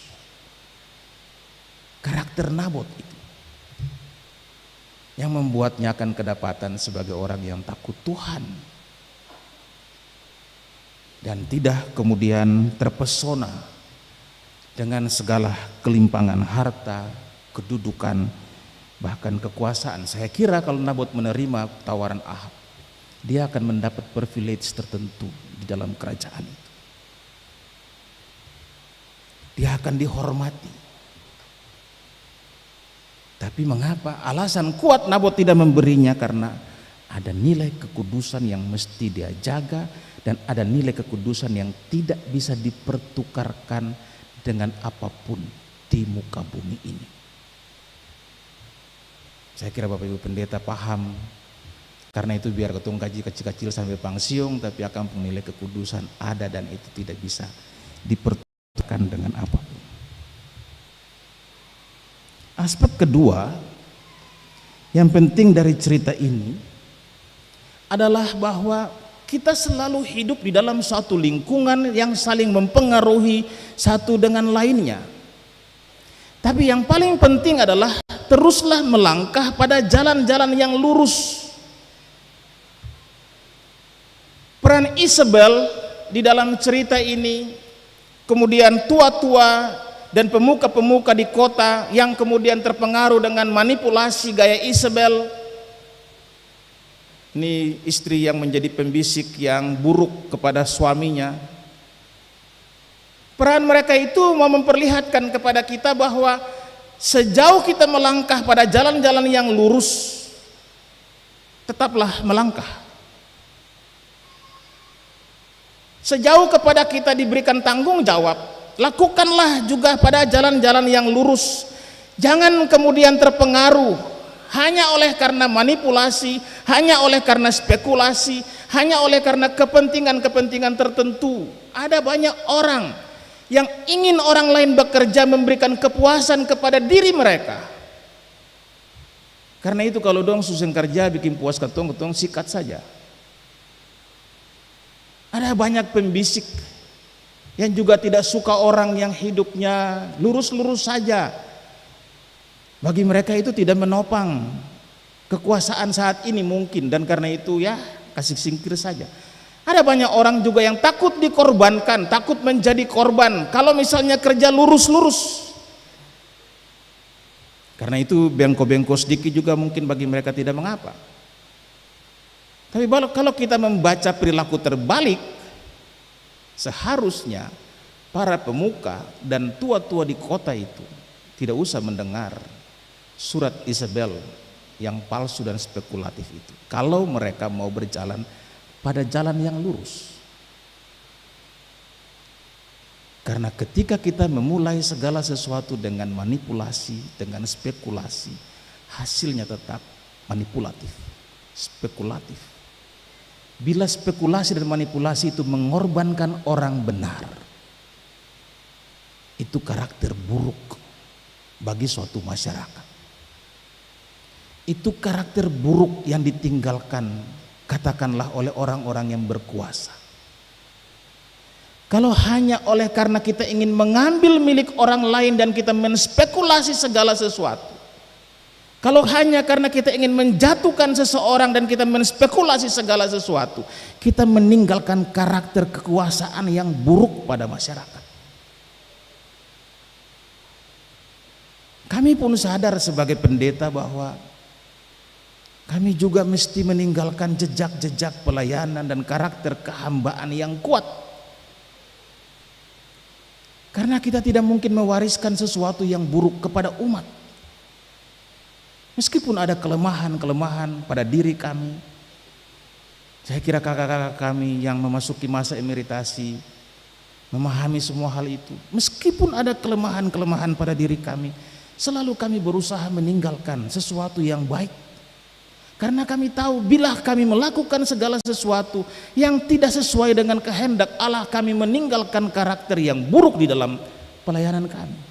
Karakter Nabot itu yang membuatnya akan kedapatan sebagai orang yang takut Tuhan dan tidak kemudian terpesona dengan segala kelimpangan harta, kedudukan, bahkan kekuasaan. Saya kira kalau Nabot menerima tawaran Ahab, dia akan mendapat privilege tertentu di dalam kerajaan itu. Dia akan dihormati. Tapi mengapa? Alasan kuat Nabot tidak memberinya karena ada nilai kekudusan yang mesti dia jaga, dan ada nilai kekudusan yang tidak bisa dipertukarkan dengan apapun di muka bumi ini. Saya kira Bapak Ibu Pendeta paham. Karena itu biar ketua gaji kecil-kecil sampai pensiun, tapi akan nilai kekudusan ada, dan itu tidak bisa dipertukarkan dengan apapun. Aspek kedua yang penting dari cerita ini adalah bahwa kita selalu hidup di dalam suatu lingkungan yang saling mempengaruhi satu dengan lainnya. Tapi yang paling penting adalah teruslah melangkah pada jalan-jalan yang lurus. Peran Isabel di dalam cerita ini, kemudian tua-tua dan pemuka-pemuka di kota yang kemudian terpengaruh dengan manipulasi gaya Isabel. Ini istri yang menjadi pembisik yang buruk kepada suaminya. Peran mereka itu mau memperlihatkan kepada kita bahwa sejauh kita melangkah pada jalan-jalan yang lurus, tetaplah melangkah. Sejauh kepada kita diberikan tanggung jawab, lakukanlah juga pada jalan-jalan yang lurus. Jangan kemudian terpengaruh hanya oleh karena manipulasi, hanya oleh karena spekulasi, hanya oleh karena kepentingan-kepentingan tertentu. Ada banyak orang yang ingin orang lain bekerja memberikan kepuasan kepada diri mereka. Karena itu kalau dong susah kerja bikin puas ketong sikat saja. Ada banyak pembisik yang juga tidak suka orang yang hidupnya lurus-lurus saja. Bagi mereka itu tidak menopang kekuasaan saat ini mungkin, dan karena itu ya kasih singkir saja. Ada banyak orang juga yang takut dikorbankan, takut menjadi korban kalau misalnya kerja lurus-lurus. Karena itu bengko-bengko sedikit juga mungkin bagi mereka tidak mengapa. Tapi kalau kita membaca perilaku terbalik, seharusnya para pemuka dan tua-tua di kota itu tidak usah mendengar surat Isabel yang palsu dan spekulatif itu, kalau mereka mau berjalan pada jalan yang lurus. Karena ketika kita memulai segala sesuatu dengan manipulasi, dengan spekulasi, hasilnya tetap manipulatif, spekulatif. Bila spekulasi dan manipulasi itu mengorbankan orang benar, itu karakter buruk bagi suatu masyarakat. Itu karakter buruk yang ditinggalkan, katakanlah oleh orang-orang yang berkuasa. Kalau hanya oleh karena kita ingin mengambil milik orang lain dan kita menspekulasi segala sesuatu, kalau hanya karena kita ingin menjatuhkan seseorang dan kita menspekulasi segala sesuatu, kita meninggalkan karakter kekuasaan yang buruk pada masyarakat. Kami pun sadar sebagai pendeta bahwa kami juga mesti meninggalkan jejak-jejak pelayanan dan karakter kehambaan yang kuat. Karena kita tidak mungkin mewariskan sesuatu yang buruk kepada umat. Meskipun ada kelemahan-kelemahan pada diri kami. Saya kira kakak-kakak kami yang memasuki masa emeritasi memahami semua hal itu. Meskipun ada kelemahan-kelemahan pada diri kami, selalu kami berusaha meninggalkan sesuatu yang baik. Karena kami tahu bila kami melakukan segala sesuatu yang tidak sesuai dengan kehendak Allah, kami meninggalkan karakter yang buruk di dalam pelayanan kami.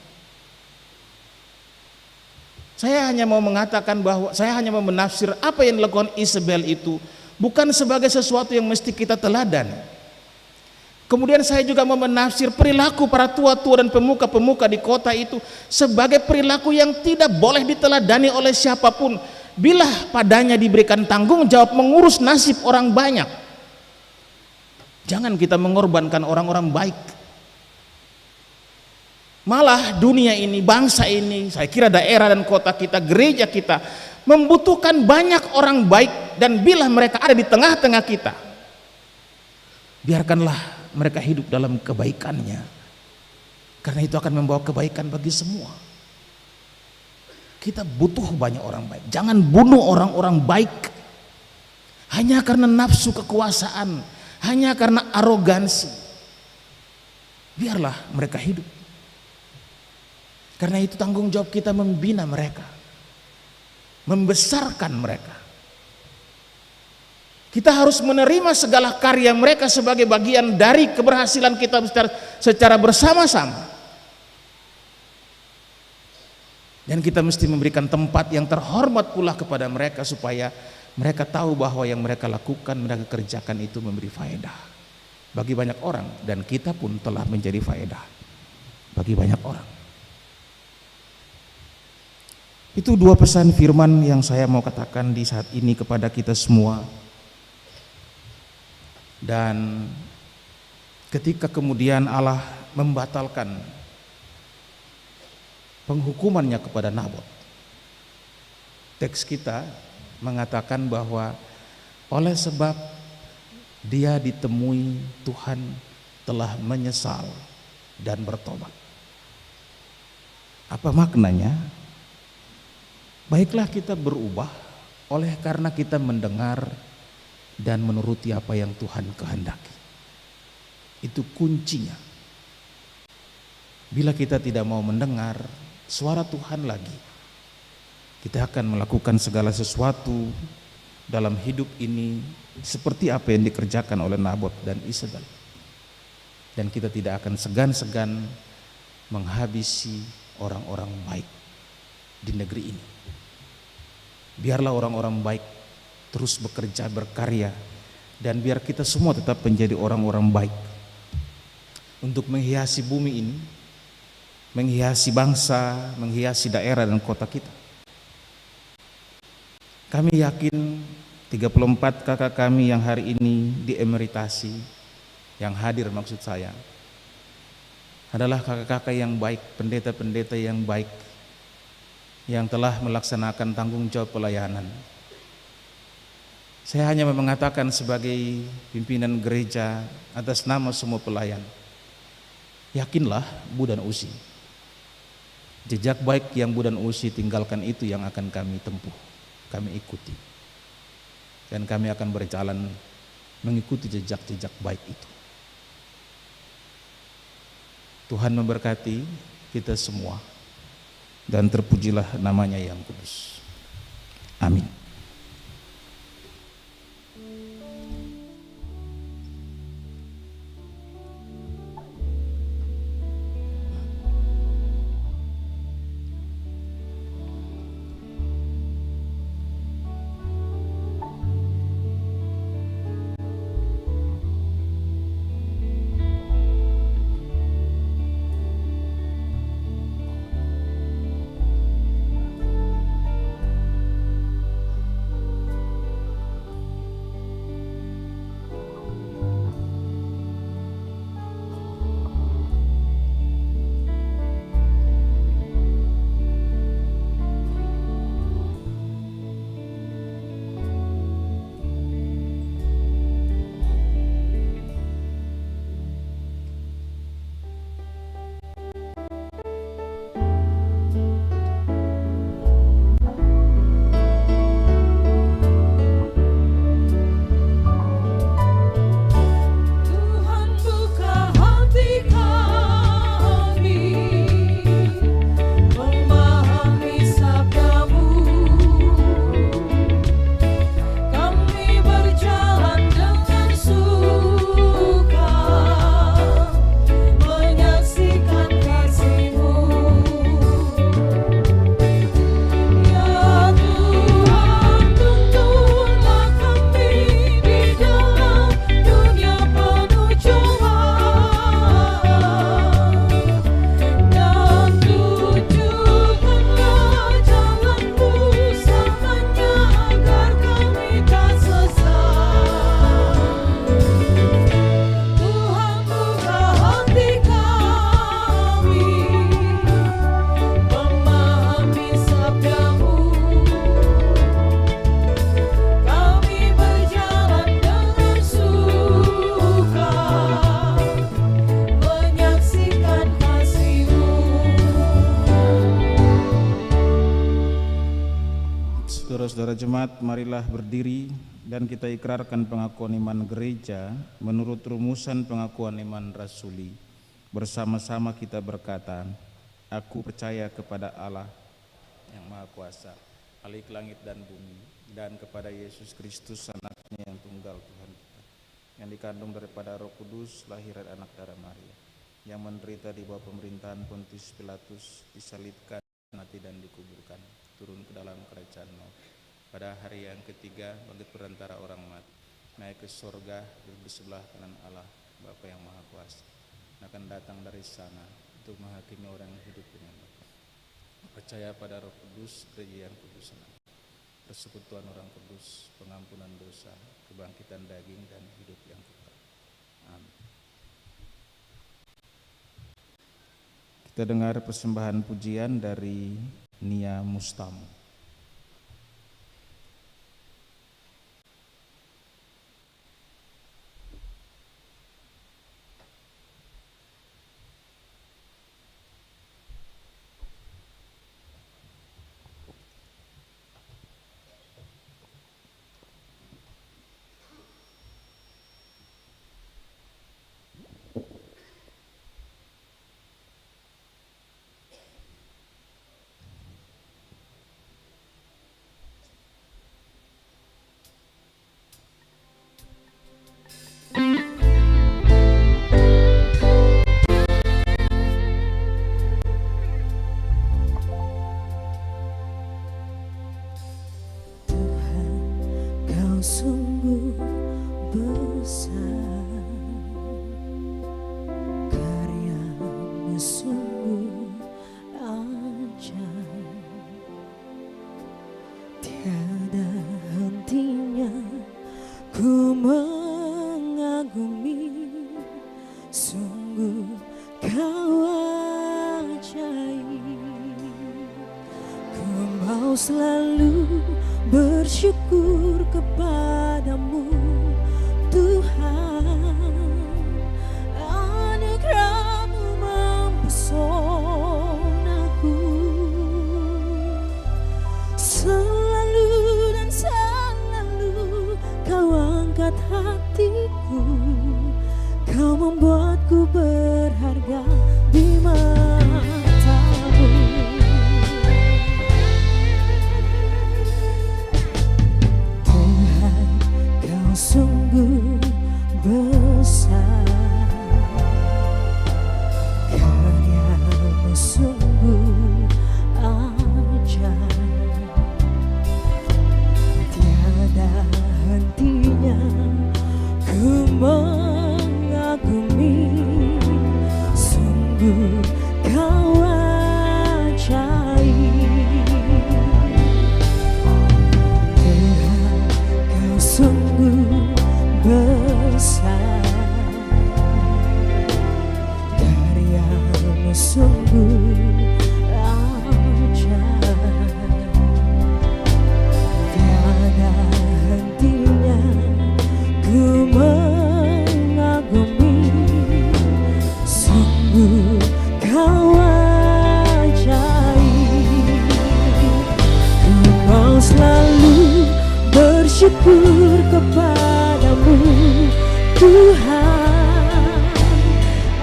Saya hanya mau mengatakan bahwa saya hanya mau menafsir apa yang dilakukan Isabel itu bukan sebagai sesuatu yang mesti kita teladan. Kemudian saya juga mau menafsir perilaku para tua-tua dan pemuka-pemuka di kota itu sebagai perilaku yang tidak boleh diteladani oleh siapapun. Bila padanya diberikan tanggung jawab mengurus nasib orang banyak, jangan kita mengorbankan orang-orang baik. Malah dunia ini, bangsa ini, saya kira daerah dan kota kita, gereja kita membutuhkan banyak orang baik. Dan bila mereka ada di tengah-tengah kita, biarkanlah mereka hidup dalam kebaikannya, karena itu akan membawa kebaikan bagi semua. Kita butuh banyak orang baik. Jangan bunuh orang-orang baik hanya karena nafsu kekuasaan, hanya karena arogansi. Biarlah mereka hidup. Karena itu tanggung jawab kita membina mereka, membesarkan mereka. Kita harus menerima segala karya mereka sebagai bagian dari keberhasilan kita secara bersama-sama. Dan kita mesti memberikan tempat yang terhormat pula kepada mereka supaya mereka tahu bahwa yang mereka lakukan, mereka kerjakan itu memberi faedah bagi banyak orang, dan kita pun telah menjadi faedah bagi banyak orang. Itu dua pesan firman yang saya mau katakan di saat ini kepada kita semua. Dan ketika kemudian Allah membatalkan penghukumannya kepada Nabot, teks kita mengatakan bahwa oleh sebab dia ditemui Tuhan telah menyesal dan bertobat. Apa maknanya? Baiklah kita berubah oleh karena kita mendengar dan menuruti apa yang Tuhan kehendaki. Itu kuncinya. Bila kita tidak mau mendengar suara Tuhan lagi, kita akan melakukan segala sesuatu dalam hidup ini seperti apa yang dikerjakan oleh Nabot dan Isabel. Dan kita tidak akan segan-segan menghabisi orang-orang baik di negeri ini. Biarlah orang-orang baik terus bekerja, berkarya, dan biar kita semua tetap menjadi orang-orang baik untuk menghiasi bumi ini, menghiasi bangsa, menghiasi daerah dan kota kita. Kami yakin 34 kakak kami yang hari ini diemeritasi, yang hadir maksud saya, adalah kakak-kakak yang baik, pendeta-pendeta yang baik, yang telah melaksanakan tanggung jawab pelayanan. Saya hanya mengatakan sebagai pimpinan gereja atas nama semua pelayan, yakinlah Bu dan Usi, jejak baik yang Bu dan Usi tinggalkan itu yang akan kami tempuh, kami ikuti, dan kami akan berjalan mengikuti jejak-jejak baik itu. Tuhan memberkati kita semua, dan terpujilah namanya yang kudus. Amin. saudara-saudara jemaat, marilah berdiri dan kita ikrarkan pengakuan iman gereja menurut rumusan pengakuan iman rasuli. Bersama-sama kita berkata, aku percaya kepada Allah yang Maha Kuasa, Khalik langit dan bumi, dan kepada Yesus Kristus anaknya yang tunggal Tuhan kita, yang dikandung daripada Roh Kudus, lahir dari anak darah Maria, yang menderita di bawah pemerintahan Pontius Pilatus, disalibkan, mati dan dikuburkan, turun ke dalam kerajaan maut. Pada hari yang ketiga bangkit berantara orang mati, naik ke sorga, duduk di sebelah kanan Allah Bapa yang Maha Kuasa, akan datang dari sana untuk menghakimi orang yang hidup dengan Bapa. Percaya pada Roh Kudus, gereja yang kudus, persekutuan orang kudus, pengampunan dosa, kebangkitan daging dan hidup yang kekal. Amin. Kita dengar persembahan pujian dari Nia Mustamu. Sungguh besar, karya-Mu sungguh ajaib, tiada hentinya ku mengagumi, sungguh Kau ajaib. Ku mau selalu bersyukur kepadamu Tuhan, anugerah-Mu mempesonaku, selalu dan selalu Kau angkat hatiku, Kau membuatku berharga di mata-Mu. Sungguh besar, karya-Mu sungguh ajaib, tiada hentinya ku mengagumi, sungguh Kau ajaib. Tuhan, Kau sungguh besar, karya-Mu sungguh ajaib, tiada hentinya ku mengagumi, sungguh Kau ajaib. Ku mau selalu bersyukur kepada-Mu Tuhan,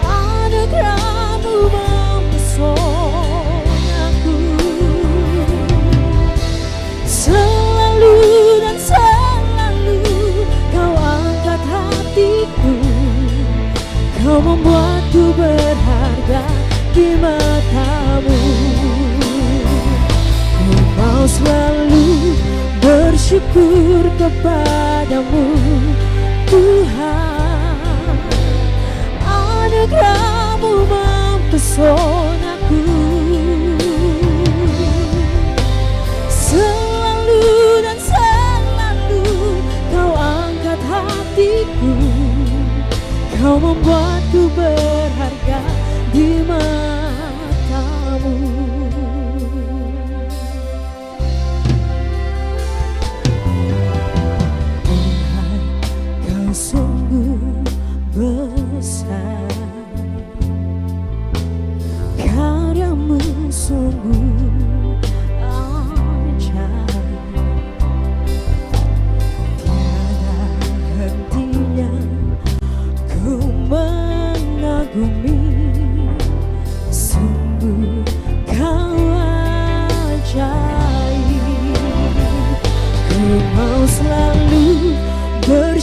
anugerah-Mu mempesonaku, selalu dan selalu Kau angkat hatiku, Kau membuatku berharga di mata-Mu. Ku mau selalu bersyukur kepada-Mu Tuhan, anugerah-Mu mempesonaku, selalu dan selalu Kau angkat hatiku, Kau membuatku berharga di mata-Mu. Sungguh besar, karya-Mu sungguh ajaib,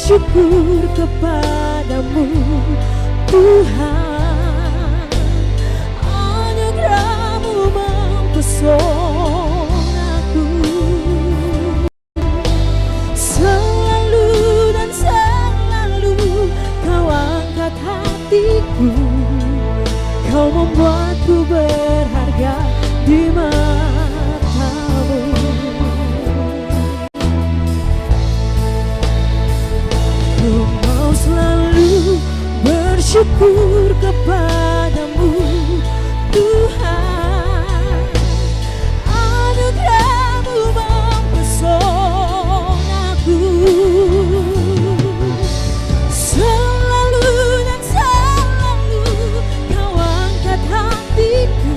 bersyukur kepadamu Tuhan, anugerah-Mu mempesonaku. Selalu dan selalu Kau angkat hatiku, Kau membuatku berharga di mata-Mu. Ku mau selalu bersyukur kepadamu Tuhan, anugerah-Mu mempesonaku. Selalu dan selalu Kau angkat hatiku,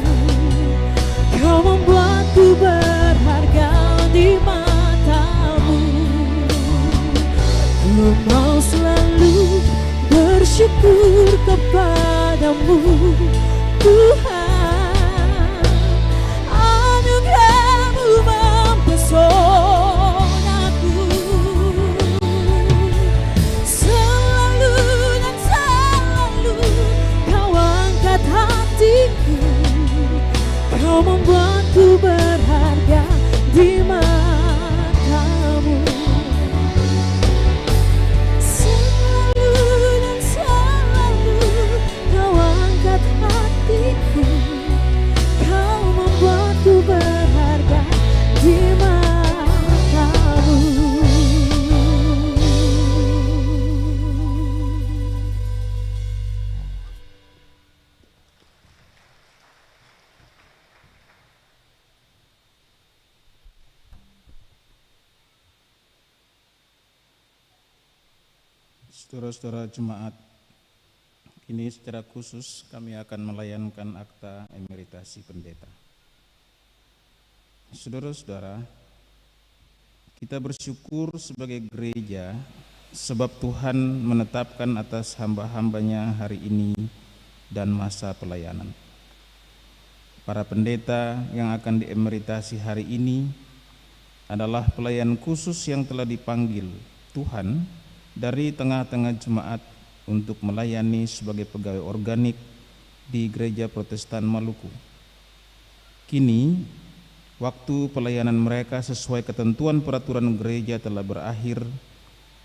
Kau membuatku berharga di mata-Mu. Ku mau selalu bersyukur kepadamu Tuhan, anugerah-Mu mempesonaku. Selalu dan selalu Kau angkat hatiku, Kau membuatku berharga di mata-Mu. Selalu dan selalu Kau angkat hatiku, Kau membuatku berharga di mata-Mu. Saudara-saudara jemaat, ini secara khusus kami akan melayankan akta emeritasi pendeta. Saudara-saudara, kita bersyukur sebagai gereja sebab Tuhan menetapkan atas hamba-hambanya hari ini dan masa pelayanan. Para pendeta yang akan diemeritasi hari ini adalah pelayan khusus yang telah dipanggil Tuhan dari tengah-tengah jemaat untuk melayani sebagai pegawai organik di Gereja Protestan Maluku. Kini, waktu pelayanan mereka sesuai ketentuan peraturan gereja telah berakhir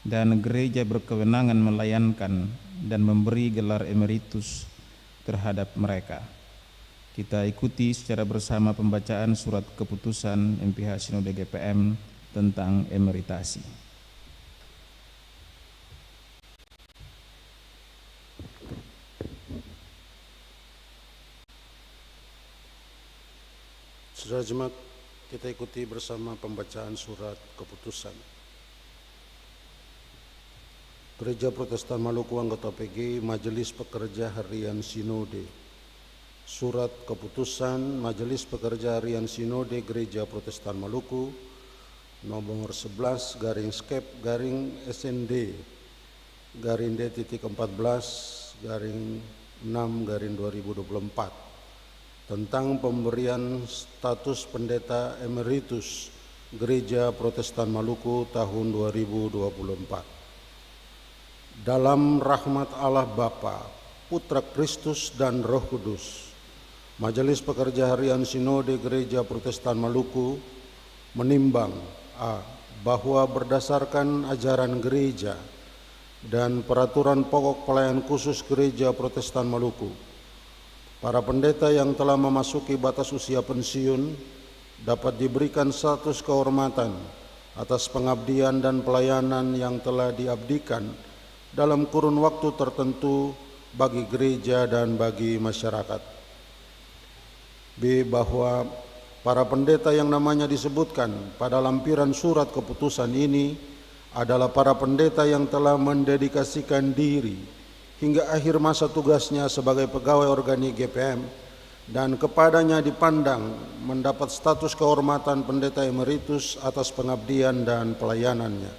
dan gereja berkewenangan melayankan dan memberi gelar emeritus terhadap mereka. Kita ikuti secara bersama pembacaan surat keputusan MPH Sinode GPM tentang emeritasi. Saudara jemaat, kita ikuti bersama pembacaan surat keputusan. Gereja Protestan Maluku anggota PG Majelis Pekerja Harian Sinode. Surat keputusan Majelis Pekerja Harian Sinode Gereja Protestan Maluku nomor 11 garing skep garing SND garing D.14 garing 6 garing 2024 tentang pemberian status pendeta emeritus Gereja Protestan Maluku tahun 2024. Dalam rahmat Allah Bapa, Putra Kristus dan Roh Kudus, Majelis Pekerja Harian Sinode Gereja Protestan Maluku menimbang bahwa berdasarkan ajaran gereja dan peraturan pokok pelayan khusus Gereja Protestan Maluku, para pendeta yang telah memasuki batas usia pensiun dapat diberikan status kehormatan atas pengabdian dan pelayanan yang telah diabdikan dalam kurun waktu tertentu bagi gereja dan bagi masyarakat. B. Bahwa para pendeta yang namanya disebutkan pada lampiran surat keputusan ini adalah para pendeta yang telah mendedikasikan diri hingga akhir masa tugasnya sebagai pegawai organik GPM dan kepadanya dipandang mendapat status kehormatan pendeta emeritus atas pengabdian dan pelayanannya.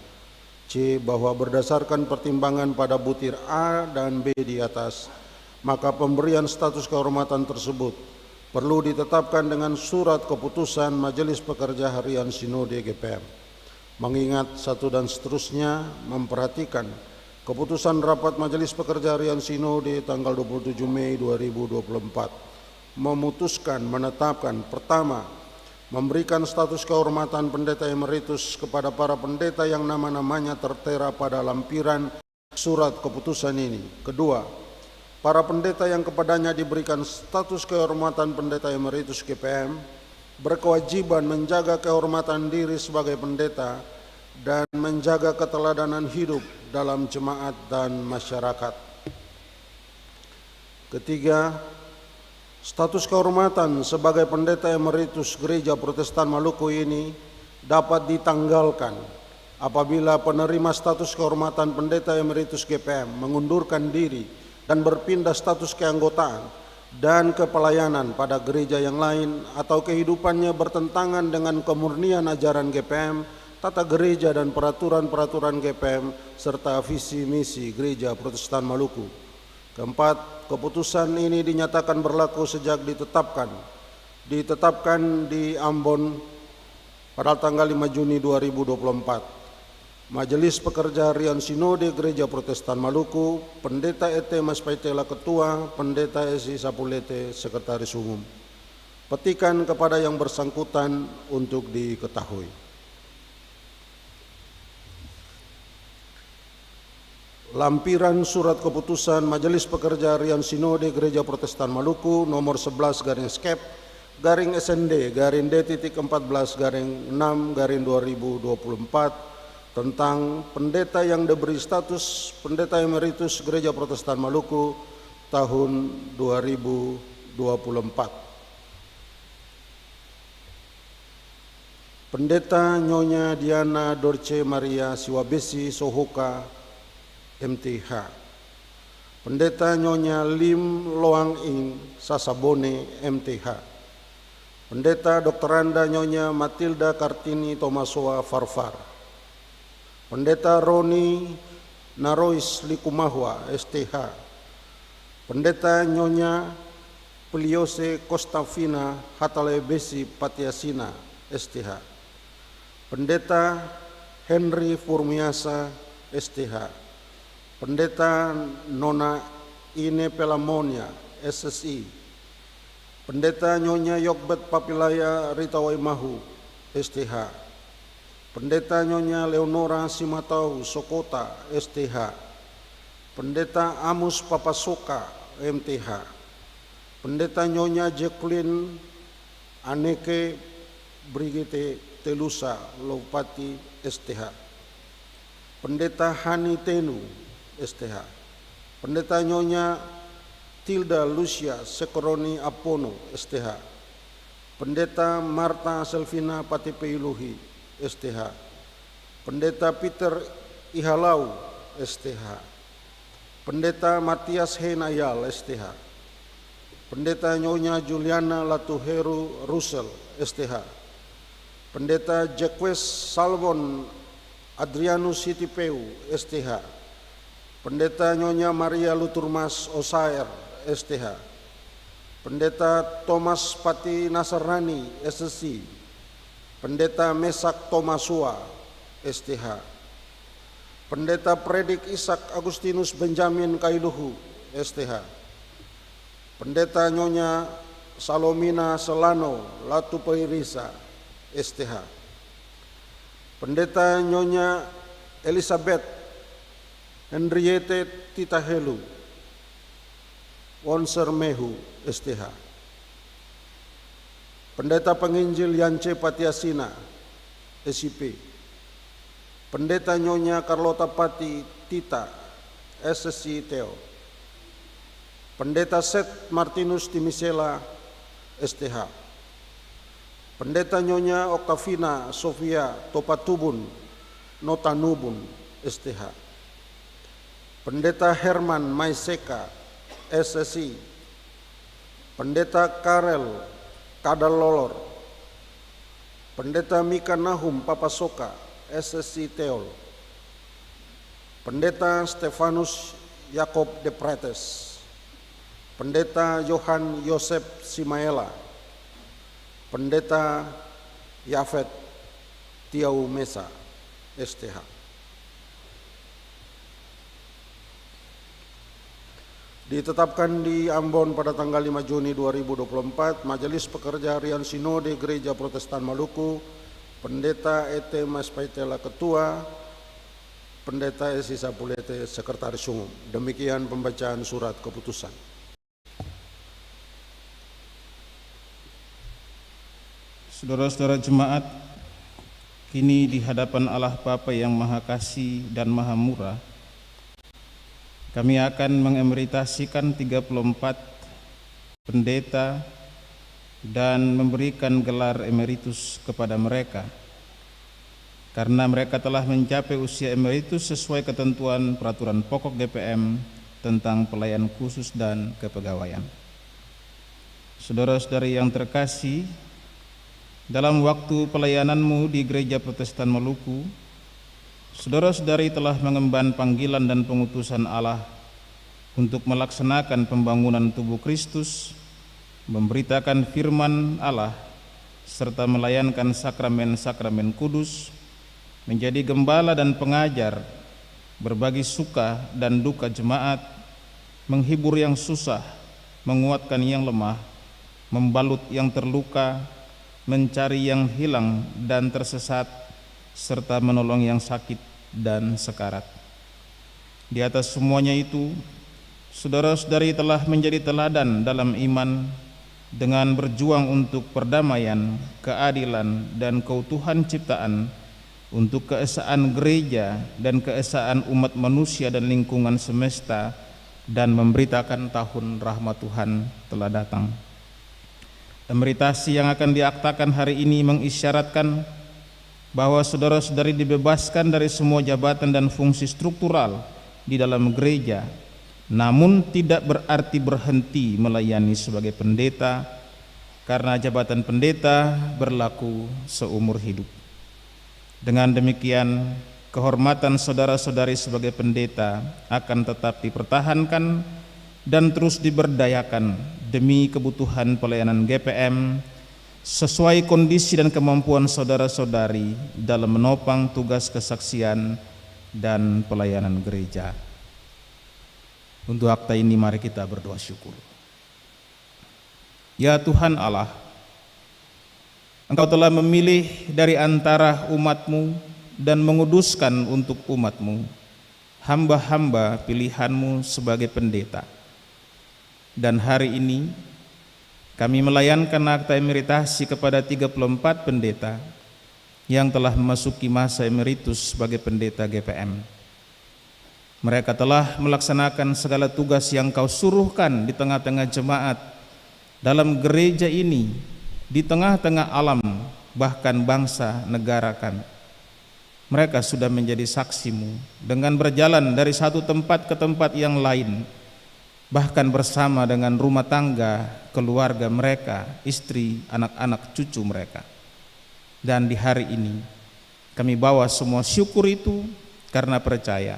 C. Bahwa berdasarkan pertimbangan pada butir A dan B di atas, maka pemberian status kehormatan tersebut perlu ditetapkan dengan surat keputusan Majelis Pekerja Harian Sinode GPM. mengingat satu dan seterusnya, memperhatikan keputusan rapat Majelis Pekerja Harian Sinode tanggal 27 Mei 2024 memutuskan menetapkan: pertama, memberikan status kehormatan pendeta emeritus kepada para pendeta yang nama-namanya tertera pada lampiran surat keputusan ini. Kedua, para pendeta yang kepadanya diberikan status kehormatan pendeta emeritus GPM berkewajiban menjaga kehormatan diri sebagai pendeta dan menjaga keteladanan hidup dalam jemaat dan masyarakat. Ketiga, status kehormatan sebagai pendeta emeritus Gereja Protestan Maluku ini dapat ditanggalkan apabila penerima status kehormatan pendeta emeritus GPM mengundurkan diri dan berpindah status keanggotaan dan kepelayanan pada gereja yang lain, atau kehidupannya bertentangan dengan kemurnian ajaran GPM, tata gereja dan peraturan-peraturan GPM, serta visi misi Gereja Protestan Maluku. Keempat, keputusan ini dinyatakan berlaku sejak ditetapkan di Ambon pada tanggal 5 Juni 2024. Majelis Pekerja Harian Sinode Gereja Protestan Maluku, Pendeta E.T. Mas Paitela Ketua, Pendeta S.I. Sapulete Sekretaris Umum. Petikan kepada yang bersangkutan untuk diketahui. Lampiran surat keputusan Majelis Pekerja Harian Sinode Gereja Protestan Maluku nomor 11/SND-DT-14/6/2024 tentang pendeta yang diberi status pendeta emeritus Gereja Protestan Maluku tahun 2024. Pendeta Nyonya Diana Dorce Maria Siwabesi Sohoka MTH. Pendeta Nyonya Lim Loang Ing Sasabone MTH. Pendeta Dr. Anda Nyonya Matilda Kartini Tomasoa Farfar. Pendeta Roni Narois Likumahwa STH. Pendeta Nyonya Peliose Kostafina Hatalebesi Patiasina STH. Pendeta Henry Furmiasa STH. Pendeta Nona Ine Pelamonia SSI. Pendeta Nyonya Yokbet Papilaya Ritawai Mahu STH. Pendeta Nyonya Leonora Simatau Sokota STH. Pendeta Amus Papasoka MTH. Pendeta Nyonya Jacqueline Aneke Brigite Telusa Lopati STH. Pendeta Hani Tenu STH. Pendeta Nyonya Tilda Lucia Sekoroni Apono STH. Pendeta Marta Selvina Patipeiluhi STH. Pendeta Peter Ihalau STH. Pendeta Matias Henayal STH. Pendeta Nyonya Juliana Latuheru Russell STH. Pendeta Jacques Salmon Adrianus Sitipeu STH. Pendeta Nyonya Maria Luturmas Osaer STH. Pendeta Thomas Pati Nasarani SSI. Pendeta Mesak Tomasua STH. Pendeta Predik Ishak Agustinus Benjamin Kailuhu STH. Pendeta Nyonya Salomina Selano Latupeirisa STH. Pendeta Nyonya Elizabeth Henriette Titahelu Wonser Mehu STH. Pendeta Penginjil Yance Patiasina SIP. Pendeta Nyonya Carlota Pati Tita SSI Teo. Pendeta Seth Martinus Timisela STH. Pendeta Nyonya Oktavina Sofia Topatubun Notanubun STH. Pendeta Herman Maiseka SSI. Pendeta Karel Kadalolor. Pendeta Mika Nahum Papasoka SSI Teol. Pendeta Stefanus Yakob de Pretes. Pendeta Johan Yosep Simaela. Pendeta Yafet Tiau Mesa STH. Ditetapkan di Ambon pada tanggal 5 Juni 2024, Majelis Pekerja Harian Sinode Gereja Protestan Maluku, Pendeta E.T. Mas Paitela Ketua, Pendeta Esi Sapulete Sekretaris Umum. Demikian pembacaan surat keputusan. Saudara-saudara jemaat, kini di hadapan Allah Bapa yang Maha Kasih dan Maha Murah, kami akan mengemeritasikan 34 pendeta dan memberikan gelar emeritus kepada mereka karena mereka telah mencapai usia emeritus sesuai ketentuan peraturan pokok GPM tentang pelayan khusus dan kepegawaian. Saudara-saudari yang terkasih, dalam waktu pelayananmu di Gereja Protestan Maluku, saudara-saudari telah mengemban panggilan dan pengutusan Allah untuk melaksanakan pembangunan tubuh Kristus, memberitakan firman Allah, serta melayankan sakramen-sakramen kudus, menjadi gembala dan pengajar, berbagi suka dan duka jemaat, menghibur yang susah, menguatkan yang lemah, membalut yang terluka, mencari yang hilang dan tersesat, serta menolong yang sakit dan sekarat. Di atas semuanya itu, saudara-saudari telah menjadi teladan dalam iman dengan berjuang untuk perdamaian, keadilan, dan keutuhan ciptaan, untuk keesaan gereja dan keesaan umat manusia dan lingkungan semesta, dan memberitakan tahun rahmat Tuhan telah datang. Emeritasi yang akan diaktakan hari ini mengisyaratkan bahwa saudara-saudari dibebaskan dari semua jabatan dan fungsi struktural di dalam gereja, namun tidak berarti berhenti melayani sebagai pendeta, karena jabatan pendeta berlaku seumur hidup. Dengan demikian, kehormatan saudara-saudari sebagai pendeta akan tetap dipertahankan dan terus diberdayakan demi kebutuhan pelayanan GPM sesuai kondisi dan kemampuan saudara-saudari dalam menopang tugas kesaksian dan pelayanan gereja. Untuk akta ini mari kita berdoa syukur. Ya Tuhan Allah, Engkau telah memilih dari antara umat-Mu dan menguduskan untuk umat-Mu hamba-hamba pilihan-Mu sebagai pendeta. Dan hari ini kami melayankan akta emeritasi kepada 34 pendeta yang telah memasuki masa emeritus sebagai pendeta GPM. Mereka telah melaksanakan segala tugas yang Kau suruhkan di tengah-tengah jemaat, dalam gereja ini, di tengah-tengah alam, bahkan bangsa negara kami. Mereka sudah menjadi saksi-Mu dengan berjalan dari satu tempat ke tempat yang lain, bahkan bersama dengan rumah tangga, keluarga mereka, istri, anak-anak, cucu mereka. Dan di hari ini kami bawa semua syukur itu karena percaya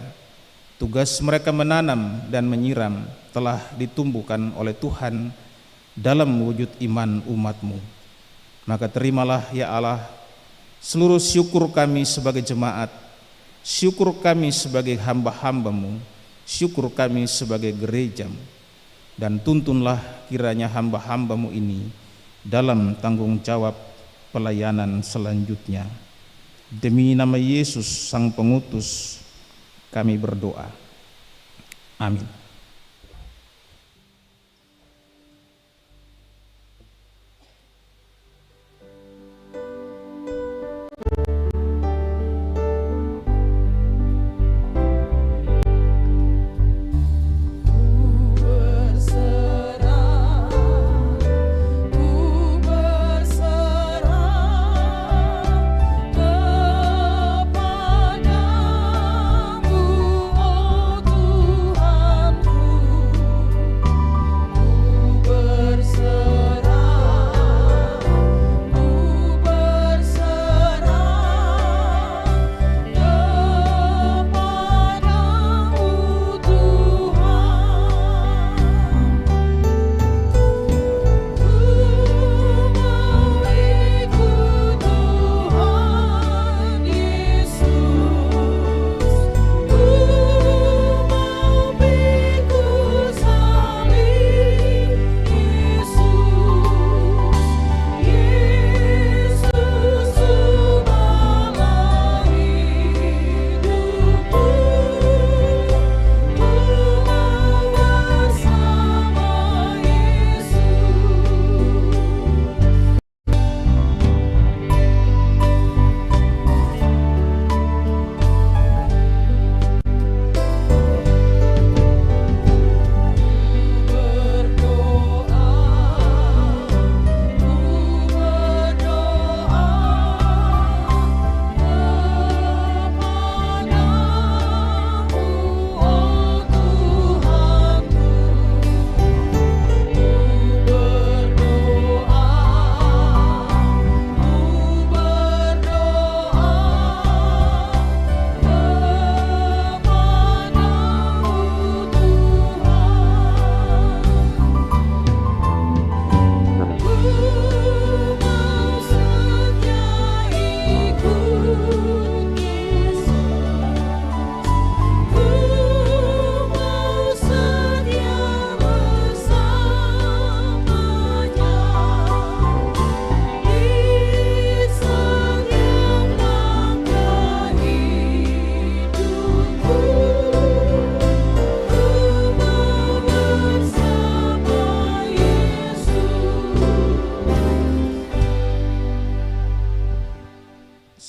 tugas mereka menanam dan menyiram telah ditumbuhkan oleh Tuhan dalam wujud iman umat-Mu. Maka terimalah ya Allah seluruh syukur kami sebagai jemaat, syukur kami sebagai hamba-hamba-Mu, syukur kami sebagai gereja-Mu, dan tuntunlah kiranya hamba-hamba-Mu ini dalam tanggung jawab pelayanan selanjutnya. Demi nama Yesus Sang Pengutus kami berdoa. Amin. Kepadamu, oh Tuhan.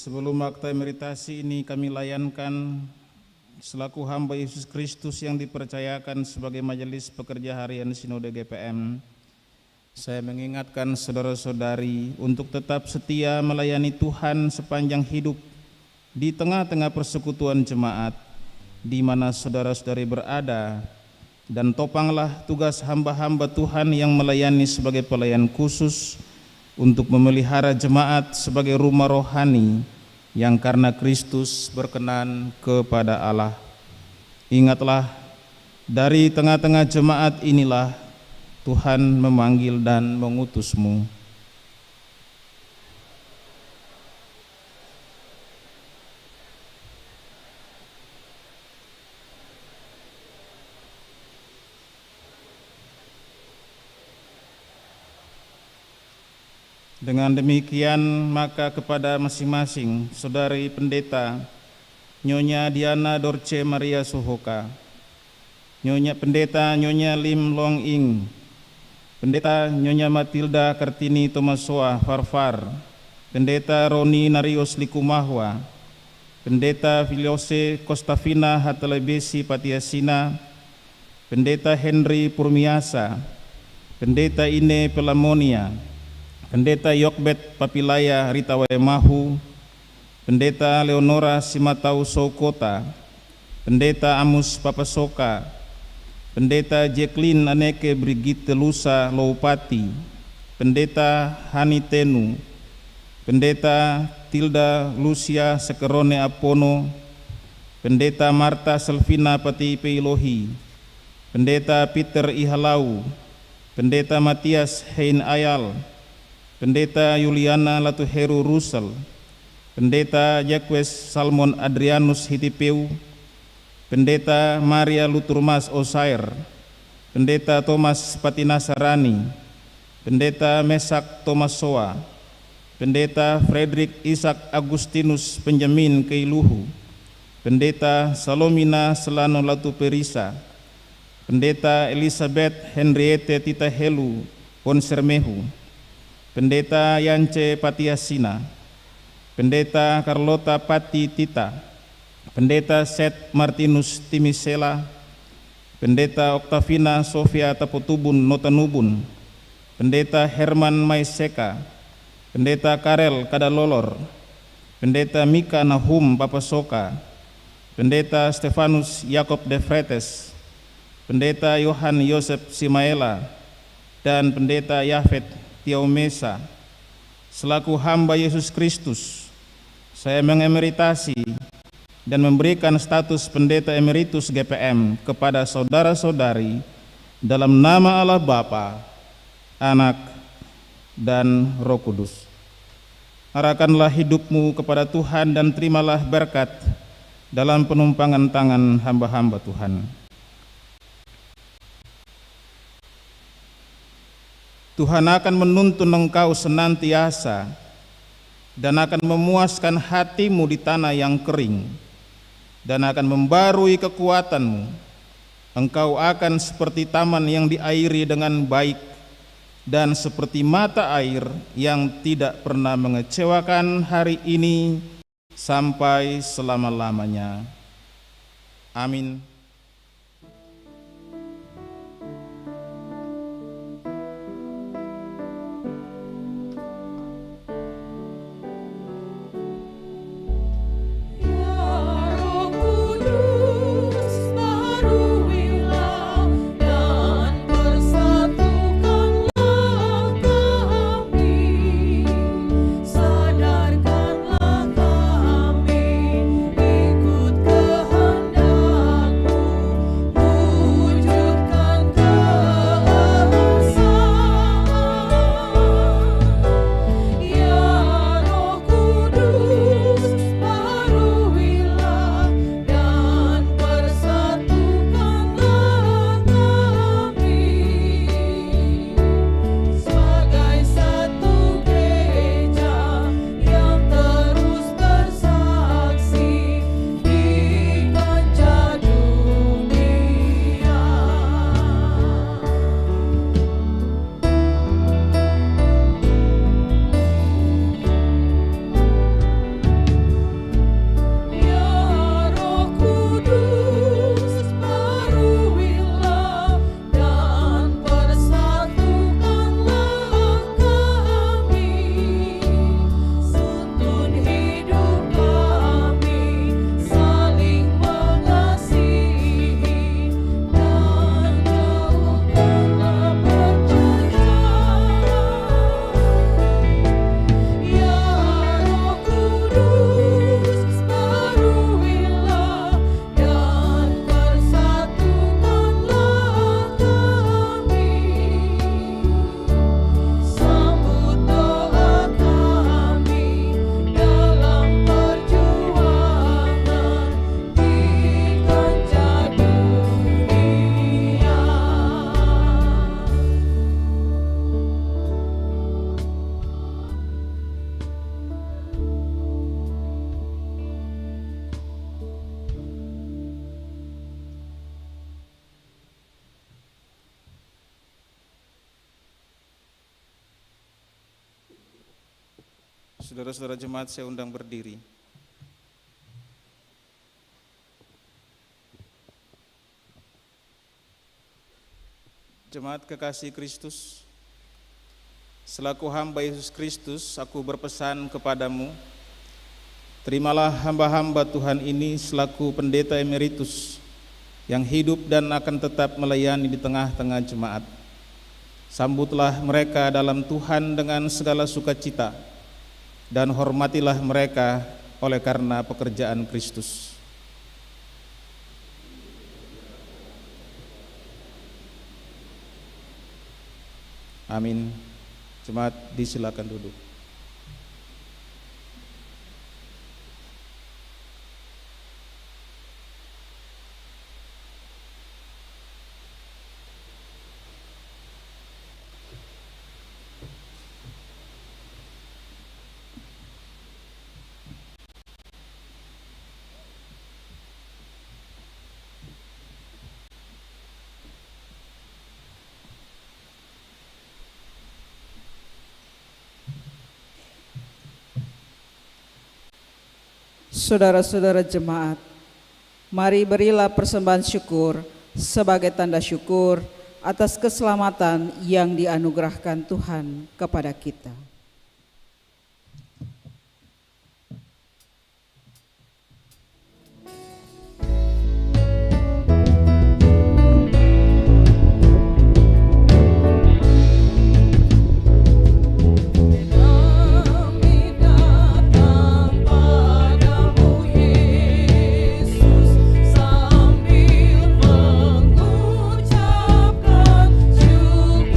Sebelum akta emeritasi ini kami layankan selaku hamba Yesus Kristus yang dipercayakan sebagai Majelis Pekerja Harian Sinode GPM, saya mengingatkan saudara-saudari untuk tetap setia melayani Tuhan sepanjang hidup di tengah-tengah persekutuan jemaat di mana saudara-saudari berada, dan topanglah tugas hamba-hamba Tuhan yang melayani sebagai pelayan khusus untuk memelihara jemaat sebagai rumah rohani yang karena Kristus berkenan kepada Allah. Ingatlah, dari tengah-tengah jemaat inilah Tuhan memanggil dan mengutusmu. Dengan demikian, maka kepada masing-masing saudari pendeta Nyonya Diana Dorce Maria Suhoka, Nyonya Pendeta Nyonya Lim Long Ing, Pendeta Nyonya Matilda Kartini Tomasoa Farfar, Pendeta Roni Narios Likumahwa, Pendeta Filiose Kostafina Hatalebesi Patiasina, Pendeta Henry Purmiasa, Pendeta Ine Pelamonia, Pendeta Yokbet Papilaya Ritawemahu, Pendeta Leonora Simatau Sokota, Pendeta Amus Papasoka, Pendeta Jacqueline Aneke Brigitte Lusa Loupati, Pendeta Hani Tenu, Pendeta Tilda Lucia Sekerone Apono, Pendeta Marta Selvina Pati Peilohi, Pendeta Peter Ihalau, Pendeta Matias Hein Ayal, Pendeta Yuliana Latuheru Rusel, Pendeta Jacques Salmon Adrianus Hitipeu, Pendeta Maria Luturmas Osair, Pendeta Thomas Patinasarani, Pendeta Mesak Tomasoa, Pendeta Frederick Ishak Agustinus Penjamin Keiluhu, Pendeta Salomina Selano Latuperisa, Pendeta Elizabeth Henriette Tita Helu Ponsermehu, Pendeta Yance Patiasina, Pendeta Carlota Pati Tita, Pendeta Seth Martinus Timisela, Pendeta Oktavina Sofia Tapotubun Notanubun, Pendeta Herman Maiseka, Pendeta Karel Kadalolor, Pendeta Mika Nahum Papasoka, Pendeta Stefanus Yakob de Fretes, Pendeta Yohan Yosef Simaela, dan Pendeta Yafet Tiaumesa. Selaku hamba Yesus Kristus, saya mengemeritasi dan memberikan status pendeta emeritus GPM kepada saudara-saudari dalam nama Allah Bapa, Anak, dan Roh Kudus. Arahkanlah hidupmu kepada Tuhan dan terimalah berkat dalam penumpangan tangan hamba-hamba Tuhan. Tuhan akan menuntun engkau senantiasa dan akan memuaskan hatimu di tanah yang kering, dan akan membarui kekuatanmu. Engkau akan seperti taman yang diairi dengan baik, dan seperti mata air yang tidak pernah mengecewakan hari ini sampai selama-lamanya. Amin. Sadarkanlah kami ikut kehendak Saudara-saudara jemaat, saya undang berdiri. Jemaat kekasih Kristus, selaku hamba Yesus Kristus, aku berpesan kepadamu, terimalah hamba-hamba Tuhan ini selaku pendeta emeritus yang hidup dan akan tetap melayani di tengah-tengah jemaat. Sambutlah mereka dalam Tuhan dengan segala sukacita, dan hormatilah mereka oleh karena pekerjaan Kristus. Amin. Jemaat disilakan duduk. Saudara-saudara jemaat, mari berilah persembahan syukur sebagai tanda syukur atas keselamatan yang dianugerahkan Tuhan kepada kita. Sambil mengucapkan syukur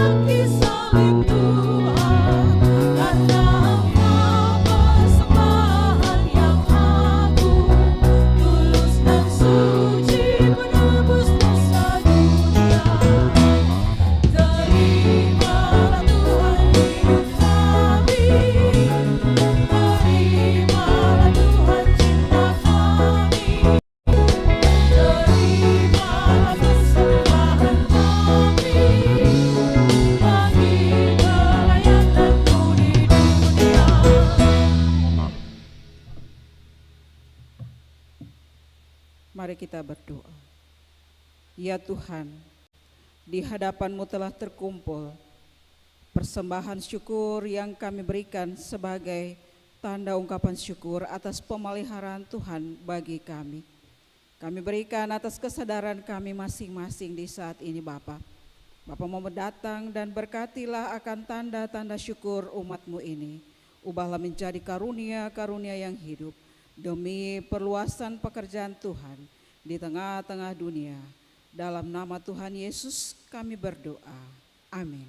kaki salib Tuhan, karena Engkau persembahan yang agung, tulus dan suci menebus dosa dunia. Terimalah Tuhan hidup kami, terimalah Tuhan cinta kami, terimalah persembahan kami bagi pelayanan-Mu di dunia. Mari kita berdoa. Ya Tuhan, di hadapan-Mu telah terkumpul persembahan syukur yang kami berikan sebagai tanda ungkapan syukur atas pemeliharaan Tuhan bagi kami. Kami berikan atas kesadaran kami masing-masing di saat ini Bapa. Bapa mau datang dan berkatilah akan tanda-tanda syukur umat-Mu ini. Ubahlah menjadi karunia-karunia yang hidup demi perluasan pekerjaan Tuhan di tengah-tengah dunia. Dalam nama Tuhan Yesus kami berdoa. Amin.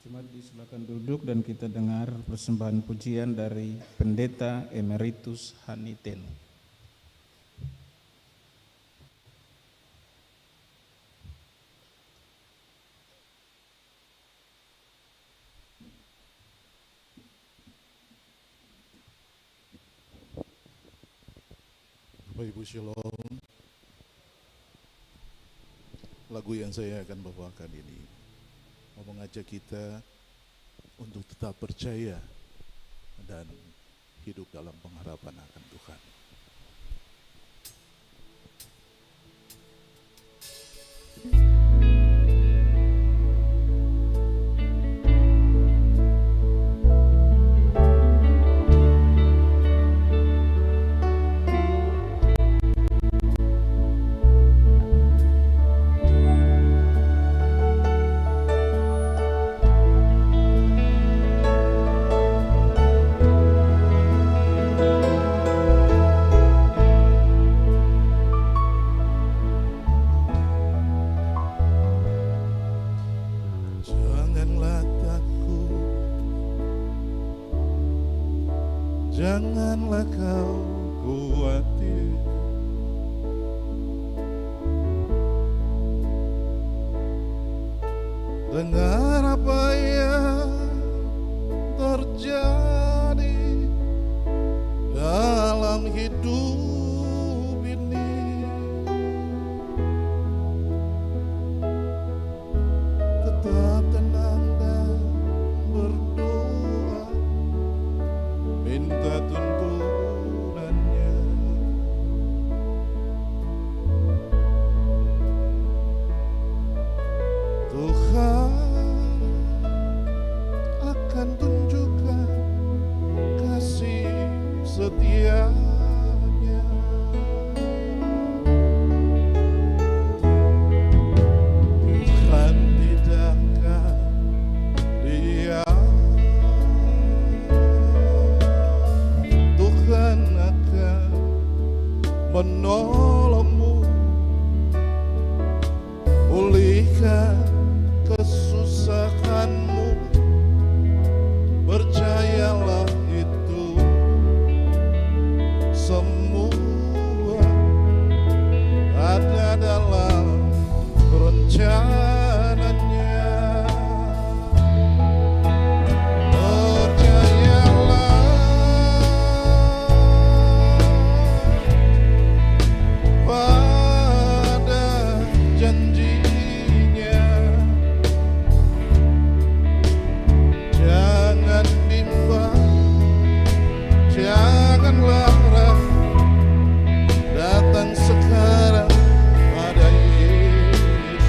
Jemaat silakan duduk dan kita dengar persembahan pujian dari Pendeta Emeritus Hanitelu. Bapak Ibu Shalom, lagu yang saya akan bawakan ini mau mengajak kita untuk tetap percaya dan hidup dalam pengharapan akan Tuhan. Janganlah takut, janganlah kau khawatir. Dengar apa yang terjadi dalam hidup ini. Tetap tenang dan berdoa, minta tuntunannya. Tuhan akan tunjukkan kasih setianya. Tuhan tidak akan diam, Tuhan akan menolongmu, pulihkan kesusahanmu. Percayalah itu semua ada dalam rencananya. Percayalah pada janjinya. Jangan bimbang, janganlah ragu, datang sekarang pada Yesus.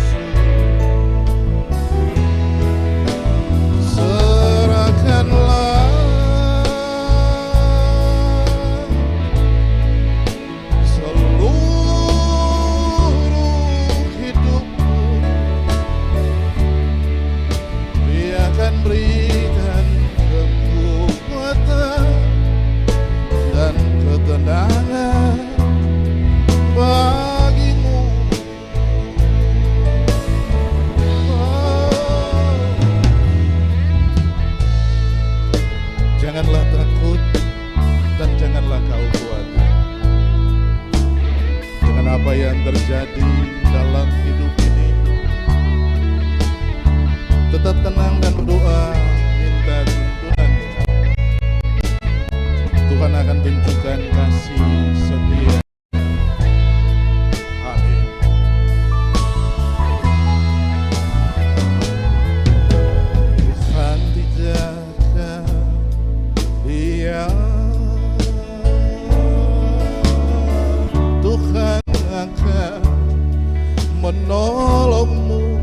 menolongmu,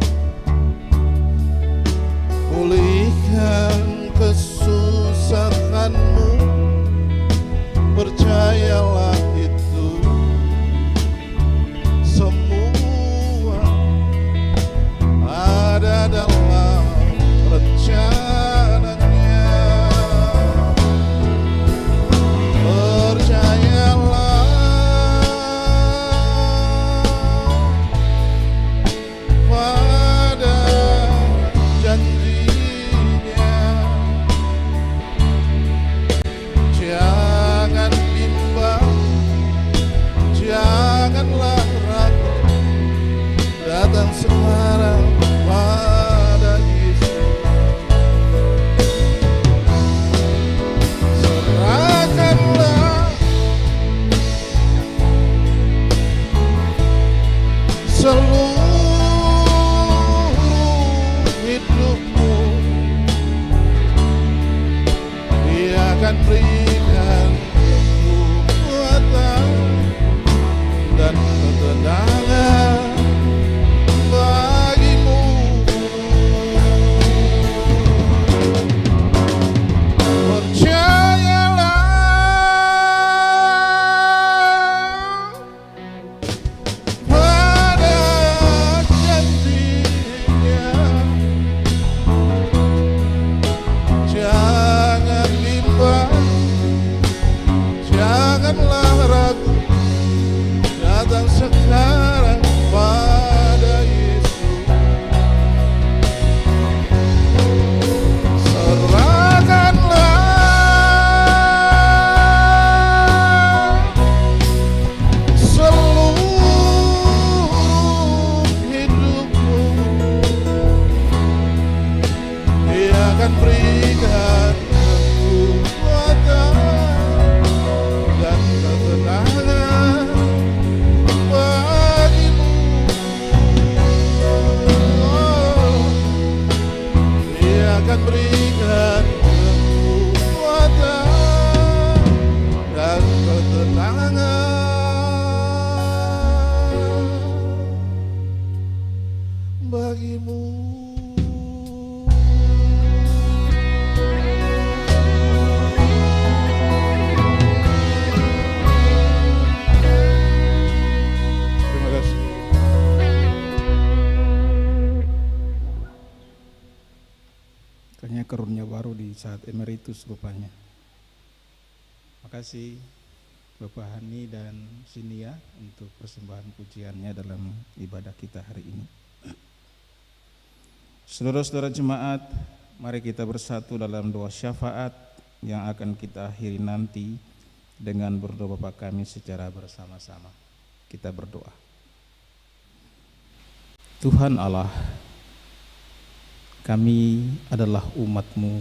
pulihkan kesusahanmu. Percayalah itu semua ada dalam rencananya. Percayalah pada janjinya. Jangan bimbang, janganlah ragu, datang sekarang pada Yesus. Serahkanlah seluruh hidupmu, Dia akan berikan kekuatan dan ketenangan bagimu. Percayalah pada janjinya. Jangan bimbang, janganlah ragu, datang sekarang pada Yesus. Serahkanlah seluruh hidupmu, Dia akan berikan kekuatan dan ketenangan bagimu. Dia akan berikan kekuatan dan ketenangan bagimu. Terima kasih. Kayaknya karunia baru di saat emeritus rupanya. Makasih Bapak Hani dan Sinia untuk persembahan pujiannya dalam ibadah kita hari ini. Saudara-saudara jemaat, mari kita bersatu dalam doa syafaat yang akan kita akhiri nanti dengan berdoa Bapa kami secara bersama-sama. Kita berdoa. Tuhan Allah, kami adalah umat-Mu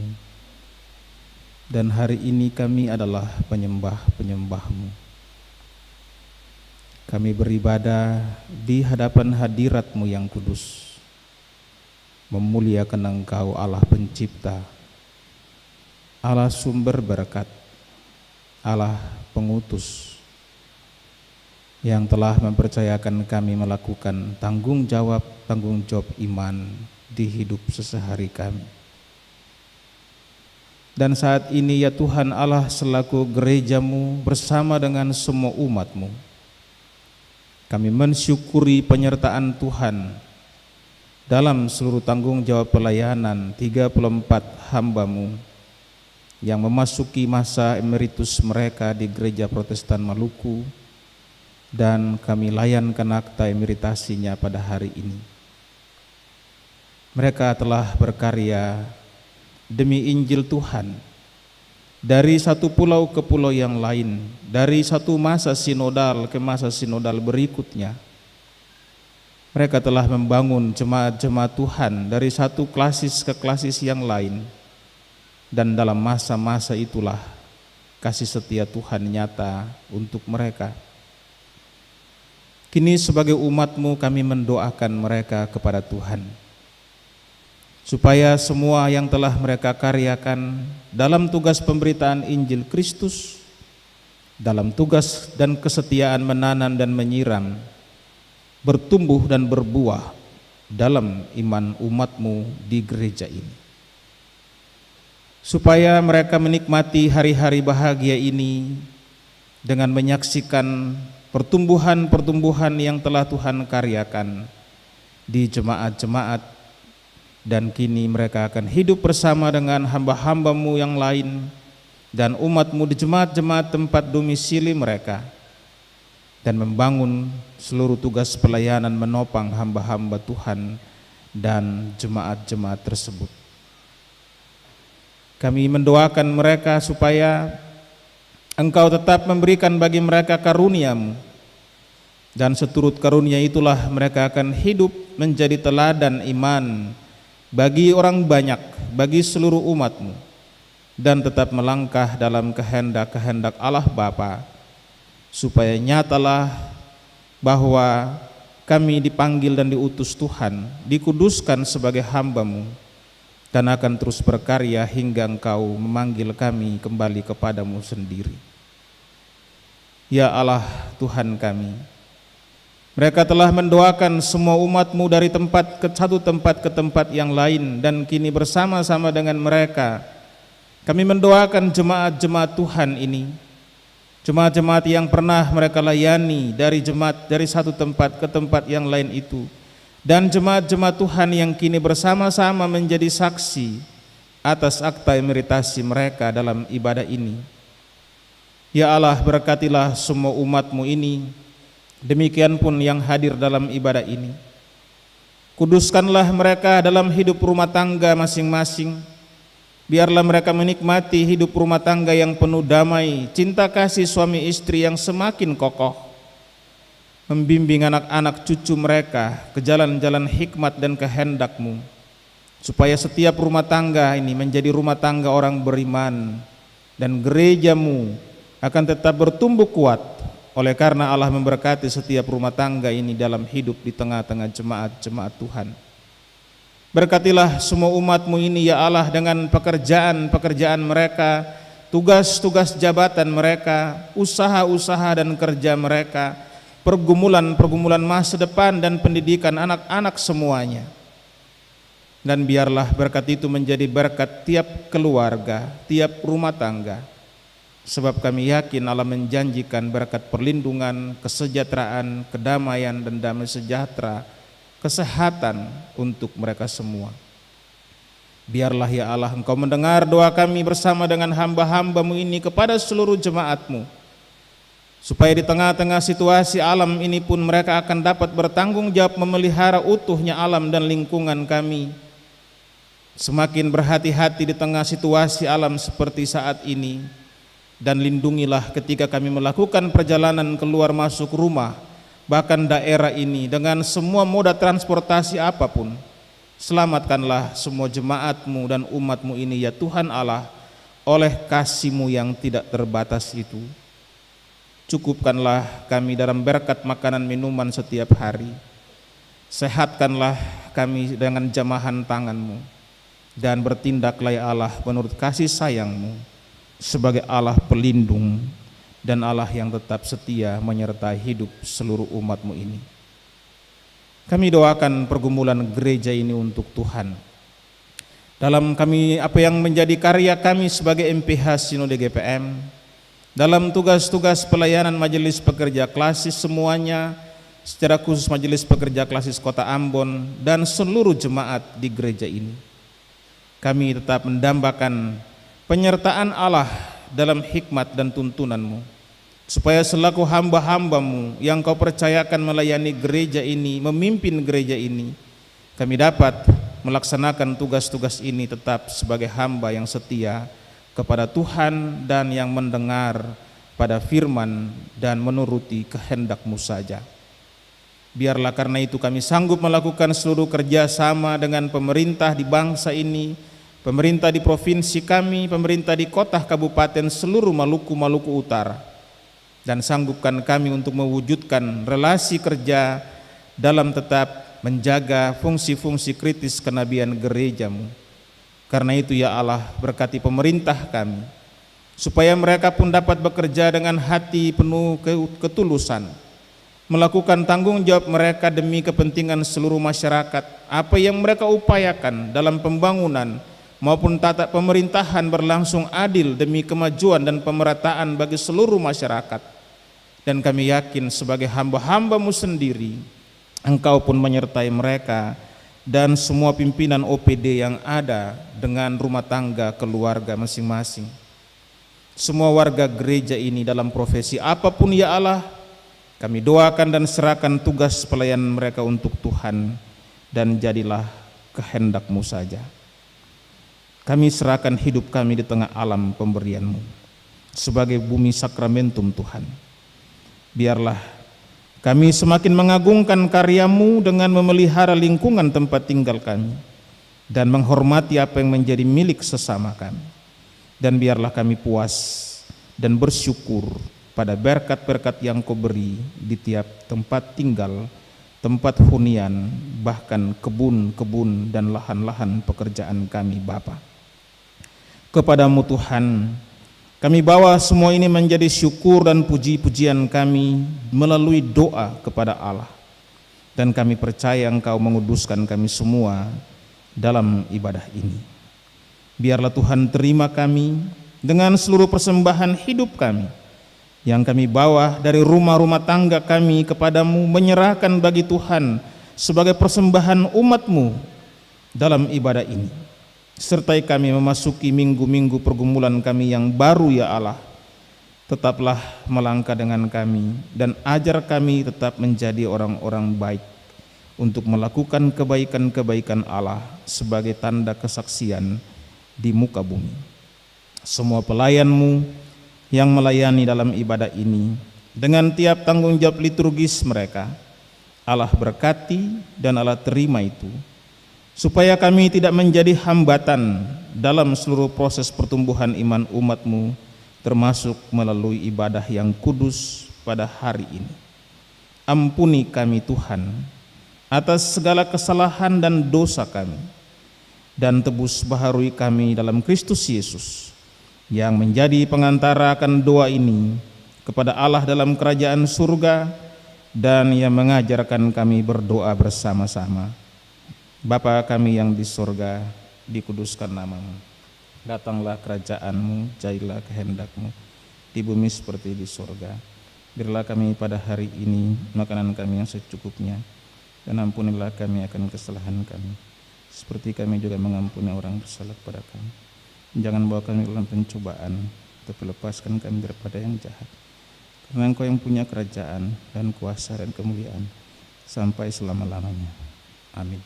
dan hari ini kami adalah penyembah-penyembah-Mu. Kami beribadah di hadapan hadirat-Mu yang kudus, memuliakan Engkau Allah pencipta, Allah sumber berkat, Allah pengutus, yang telah mempercayakan kami melakukan tanggung jawab iman di hidup sesehari kami. Dan saat ini ya Tuhan Allah, selaku gereja-Mu bersama dengan semua umat-Mu, kami mensyukuri penyertaan Tuhan dalam seluruh tanggung jawab pelayanan 34 hamba-Mu yang memasuki masa emeritus mereka di Gereja Protestan Maluku, dan kami layankan akta emeritasinya pada hari ini. Mereka telah berkarya demi Injil Tuhan dari satu pulau ke pulau yang lain, dari satu masa sinodal ke masa sinodal berikutnya. Mereka telah membangun jemaat-jemaat Tuhan dari satu klasis ke klasis yang lain, dan dalam masa-masa itulah kasih setia Tuhan nyata untuk mereka. Kini sebagai umat-Mu kami mendoakan mereka kepada Tuhan, supaya semua yang telah mereka karyakan dalam tugas pemberitaan Injil Kristus, dalam tugas dan kesetiaan menanam dan menyiram, bertumbuh dan berbuah dalam iman umat-Mu di gereja ini, supaya mereka menikmati hari-hari bahagia ini dengan menyaksikan pertumbuhan-pertumbuhan yang telah Tuhan karyakan di jemaat-jemaat, dan kini mereka akan hidup bersama dengan hamba-hamba-Mu yang lain dan umat-Mu di jemaat-jemaat tempat domisili mereka, dan membangun seluruh tugas pelayanan menopang hamba-hamba Tuhan dan jemaat-jemaat tersebut. Kami mendoakan mereka supaya Engkau tetap memberikan bagi mereka karunia-Mu, dan seturut karunia itulah mereka akan hidup menjadi teladan iman bagi orang banyak, bagi seluruh umat-Mu, dan tetap melangkah dalam kehendak-kehendak Allah Bapa, supaya nyatalah bahwa kami dipanggil dan diutus Tuhan, dikuduskan sebagai hamba-Mu, dan akan terus berkarya hingga Engkau memanggil kami kembali kepadamu sendiri. Ya Allah Tuhan kami, mereka telah mendoakan semua umat-Mu dari tempat ke satu tempat ke tempat yang lain, dan kini bersama-sama dengan mereka kami mendoakan jemaat-jemaat Tuhan ini, jemaat-jemaat yang pernah mereka layani dari satu tempat ke tempat yang lain itu, dan jemaat-jemaat Tuhan yang kini bersama-sama menjadi saksi atas akta emeritasi mereka dalam ibadah ini. Ya Allah, berkatilah semua umat-Mu ini, demikian pun yang hadir dalam ibadah ini. Kuduskanlah mereka dalam hidup rumah tangga masing-masing. Biarlah mereka menikmati hidup rumah tangga yang penuh damai, cinta kasih suami istri yang semakin kokoh, membimbing anak-anak cucu mereka ke jalan-jalan hikmat dan kehendak-Mu, supaya setiap rumah tangga ini menjadi rumah tangga orang beriman, dan gereja-Mu akan tetap bertumbuh kuat, oleh karena Allah memberkati setiap rumah tangga ini dalam hidup di tengah-tengah jemaat-jemaat Tuhan. Berkatilah semua umat-Mu ini ya Allah, dengan pekerjaan-pekerjaan mereka, tugas-tugas jabatan mereka, usaha-usaha dan kerja mereka, pergumulan-pergumulan masa depan dan pendidikan anak-anak semuanya. Dan biarlah berkat itu menjadi berkat tiap keluarga, tiap rumah tangga. Sebab kami yakin Allah menjanjikan berkat perlindungan, kesejahteraan, kedamaian dan damai sejahtera, kesehatan untuk mereka semua. Biarlah ya Allah Engkau mendengar doa kami bersama dengan hamba-hamba-Mu ini kepada seluruh jemaat-Mu, supaya di tengah-tengah situasi alam ini pun mereka akan dapat bertanggung jawab memelihara utuhnya alam dan lingkungan kami. Semakin berhati-hati di tengah situasi alam seperti saat ini, dan lindungilah ketika kami melakukan perjalanan keluar masuk rumah, bahkan daerah ini dengan semua moda transportasi apapun. Selamatkanlah semua jemaat-Mu dan umat-Mu ini ya Tuhan Allah, oleh kasih-Mu yang tidak terbatas itu. Cukupkanlah kami dalam berkat makanan minuman setiap hari. Sehatkanlah kami dengan jamahan tangan-Mu, dan bertindaklah ya Allah menurut kasih sayang-Mu, sebagai Allah pelindung dan Allah yang tetap setia menyertai hidup seluruh umat-Mu ini. Kami doakan pergumulan gereja ini untuk Tuhan. Dalam kami apa yang menjadi karya kami sebagai MPH Sinode GPM, dalam tugas-tugas pelayanan majelis pekerja klasis semuanya, secara khusus majelis pekerja klasis Kota Ambon dan seluruh jemaat di gereja ini, kami tetap mendambakan penyertaan Allah dalam hikmat dan tuntunan-Mu, supaya selaku hamba-hamba-Mu yang Kau percayakan melayani gereja ini, memimpin gereja ini, kami dapat melaksanakan tugas-tugas ini tetap sebagai hamba yang setia kepada Tuhan dan yang mendengar pada firman dan menuruti kehendak-Mu saja. Biarlah karena itu kami sanggup melakukan seluruh kerjasama dengan pemerintah di bangsa ini, pemerintah di provinsi kami, pemerintah di kota kabupaten seluruh Maluku Utara, dan sanggupkan kami untuk mewujudkan relasi kerja dalam tetap menjaga fungsi-fungsi kritis kenabian gereja-Mu. Karena itu ya Allah, berkati pemerintah kami, supaya mereka pun dapat bekerja dengan hati penuh ketulusan, melakukan tanggung jawab mereka demi kepentingan seluruh masyarakat. Apa yang mereka upayakan dalam pembangunan maupun tata pemerintahan berlangsung adil demi kemajuan dan pemerataan bagi seluruh masyarakat. Dan kami yakin sebagai hamba-hamba-Mu sendiri, Engkau pun menyertai mereka dan semua pimpinan OPD yang ada dengan rumah tangga keluarga masing-masing. Semua warga gereja ini dalam profesi apapun ya Allah, kami doakan dan serahkan tugas pelayanan mereka untuk Tuhan, dan jadilah kehendak-Mu saja. Kami serahkan hidup kami di tengah alam pemberian-Mu sebagai bumi sakramentum Tuhan. Biarlah kami semakin mengagungkan karya-Mu dengan memelihara lingkungan tempat tinggal kami dan menghormati apa yang menjadi milik sesama kami. Dan biarlah kami puas dan bersyukur pada berkat-berkat yang Kau beri di tiap tempat tinggal, tempat hunian, bahkan kebun-kebun dan lahan-lahan pekerjaan kami Bapa. Kepada-Mu Tuhan, kami bawa semua ini menjadi syukur dan puji-pujian kami melalui doa kepada Allah. Dan kami percaya Engkau menguduskan kami semua dalam ibadah ini. Biarlah Tuhan terima kami dengan seluruh persembahan hidup kami yang kami bawa dari rumah-rumah tangga kami kepadamu, menyerahkan bagi Tuhan sebagai persembahan umat-Mu dalam ibadah ini. Sertai kami memasuki minggu-minggu pergumulan kami yang baru ya Allah. Tetaplah melangkah dengan kami dan ajar kami tetap menjadi orang-orang baik untuk melakukan kebaikan-kebaikan Allah sebagai tanda kesaksian di muka bumi. Semua pelayan-Mu yang melayani dalam ibadah ini dengan tiap tanggung jawab liturgis mereka, Allah berkati dan Allah terima itu, supaya kami tidak menjadi hambatan dalam seluruh proses pertumbuhan iman umat-Mu, termasuk melalui ibadah yang kudus pada hari ini. Ampuni kami Tuhan atas segala kesalahan dan dosa kami, dan tebus baharui kami dalam Kristus Yesus, yang menjadi pengantara akan doa ini kepada Allah dalam kerajaan surga, dan yang mengajarkan kami berdoa bersama-sama. Bapa kami yang di surga, dikuduskan nama-Mu. Datanglah kerajaan-Mu, jadilah kehendak-Mu di bumi seperti di surga. Berilah kami pada hari ini makanan kami yang secukupnya, dan ampunilah kami akan kesalahan kami, seperti kami juga mengampuni orang bersalah kepada kami. Jangan bawa kami dalam pencobaan, tapi lepaskan kami daripada yang jahat. Karena Engkau yang punya kerajaan dan kuasa dan kemuliaan sampai selama-lamanya. Amin.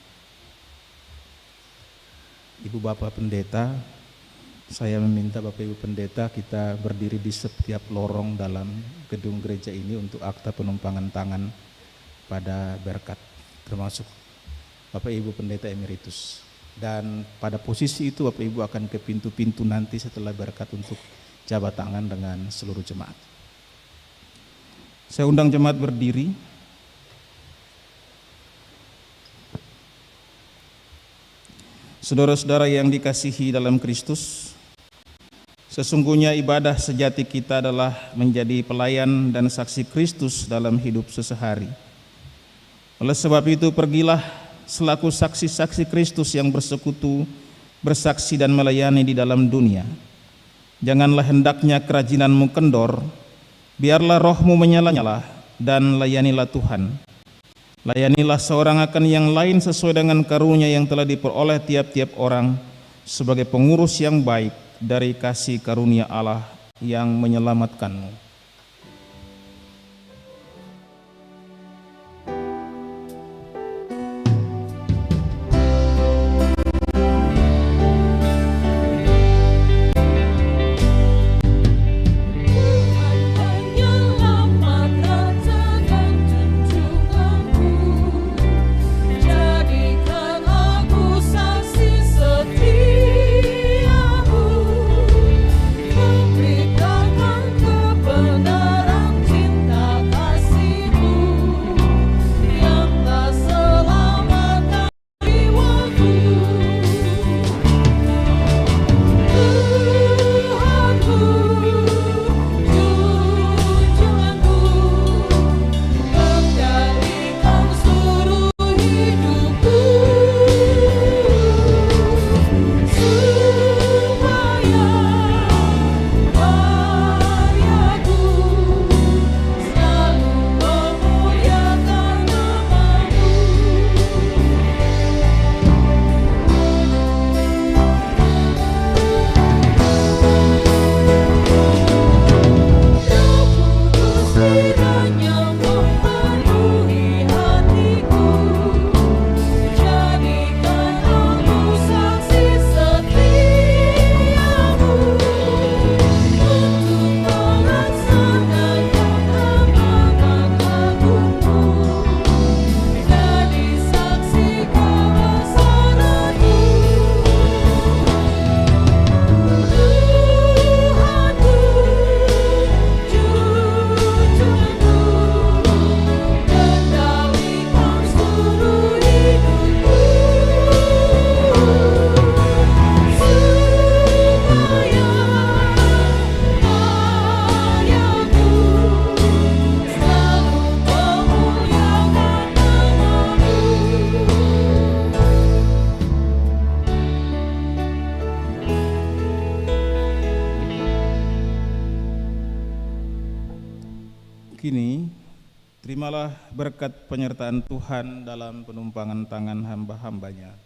Ibu Bapak Pendeta, saya meminta Bapak Ibu Pendeta kita berdiri di setiap lorong dalam gedung gereja ini untuk akta penumpangan tangan pada berkat, termasuk Bapak Ibu Pendeta Emeritus. Dan pada posisi itu Bapak Ibu akan ke pintu-pintu nanti setelah berkat untuk jabat tangan dengan seluruh jemaat. Saya undang jemaat berdiri. Saudara-saudara yang dikasihi dalam Kristus, sesungguhnya ibadah sejati kita adalah menjadi pelayan dan saksi Kristus dalam hidup sehari-hari. Oleh sebab itu, pergilah selaku saksi-saksi Kristus yang bersekutu, bersaksi dan melayani di dalam dunia. Janganlah hendaknya kerajinanmu kendor, biarlah rohmu menyala-nyala dan layanilah Tuhan. Layanilah seorang akan yang lain sesuai dengan karunia yang telah diperoleh tiap-tiap orang sebagai pengurus yang baik dari kasih karunia Allah yang menyelamatkanmu. Berikan kebenaran Terimalah berkat penyertaan Tuhan dalam penumpangan tangan hamba-hambanya.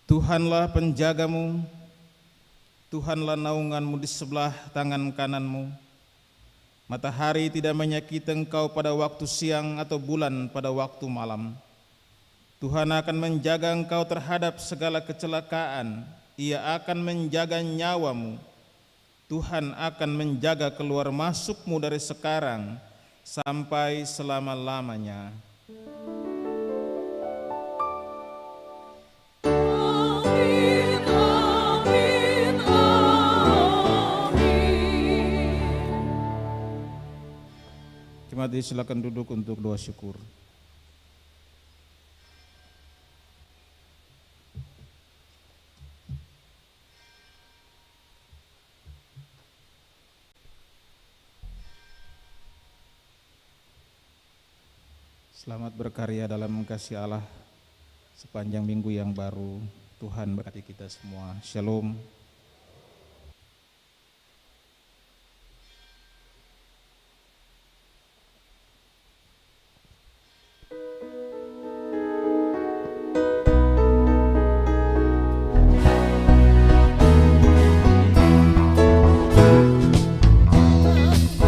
Tuhanlah penjagamu, Tuhanlah naunganmu di sebelah tangan kananmu. Matahari tidak menyakiti engkau pada waktu siang atau bulan pada waktu malam. Tuhan akan menjaga engkau terhadap segala kecelakaan, Ia akan menjaga nyawamu. Tuhan akan menjaga keluar masukmu dari sekarang sampai selama-lamanya. Amin, amin, amin. Jemaat silakan duduk untuk doa syukur. Selamat berkarya dalam kasih Allah sepanjang minggu yang baru. Tuhan berkati kita semua. Shalom.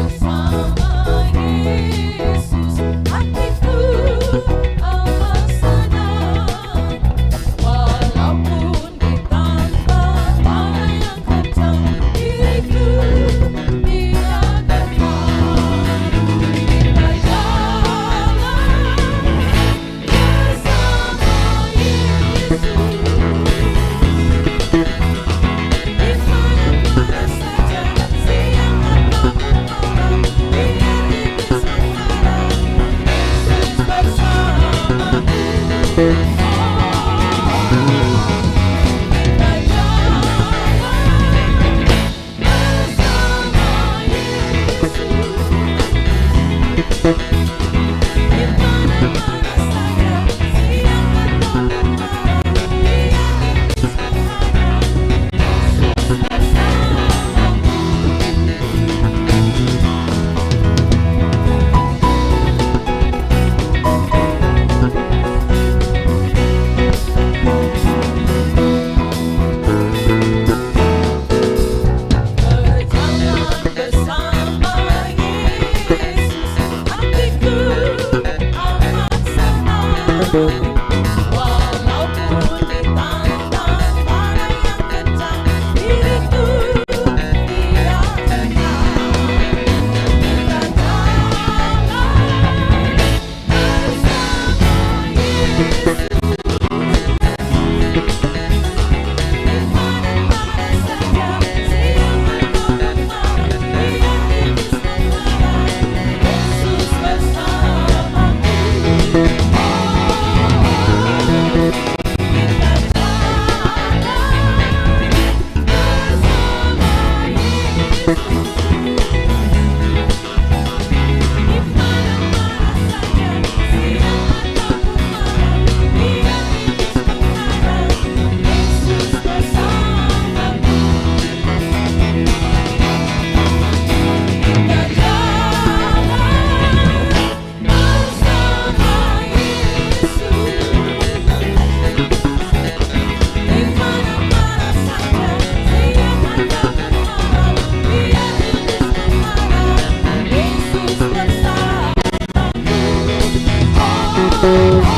Bersama Yesus, hatiku amat senang. Walaupun ditantang badai yang kencang, diriku tidak gentar. Kita jalan bersama Yesus, di mana-mana saja, siang atau malam, biar itu sementara, Yesus bersamaku. Kita jalan bersama Yesus, di mana-mana saja, siang atau malam, biar itu sementara, Yesus bersamaku. Berjalan bersama Yesus, hatiku amat senang. Walaupun ditantang badai yang kencang, diriku tidak gentar. Kita jalan bersama Yesus, di mana-mana saja, siang atau malam, biar itu sementara, Yesus bersamaku. Kita bersama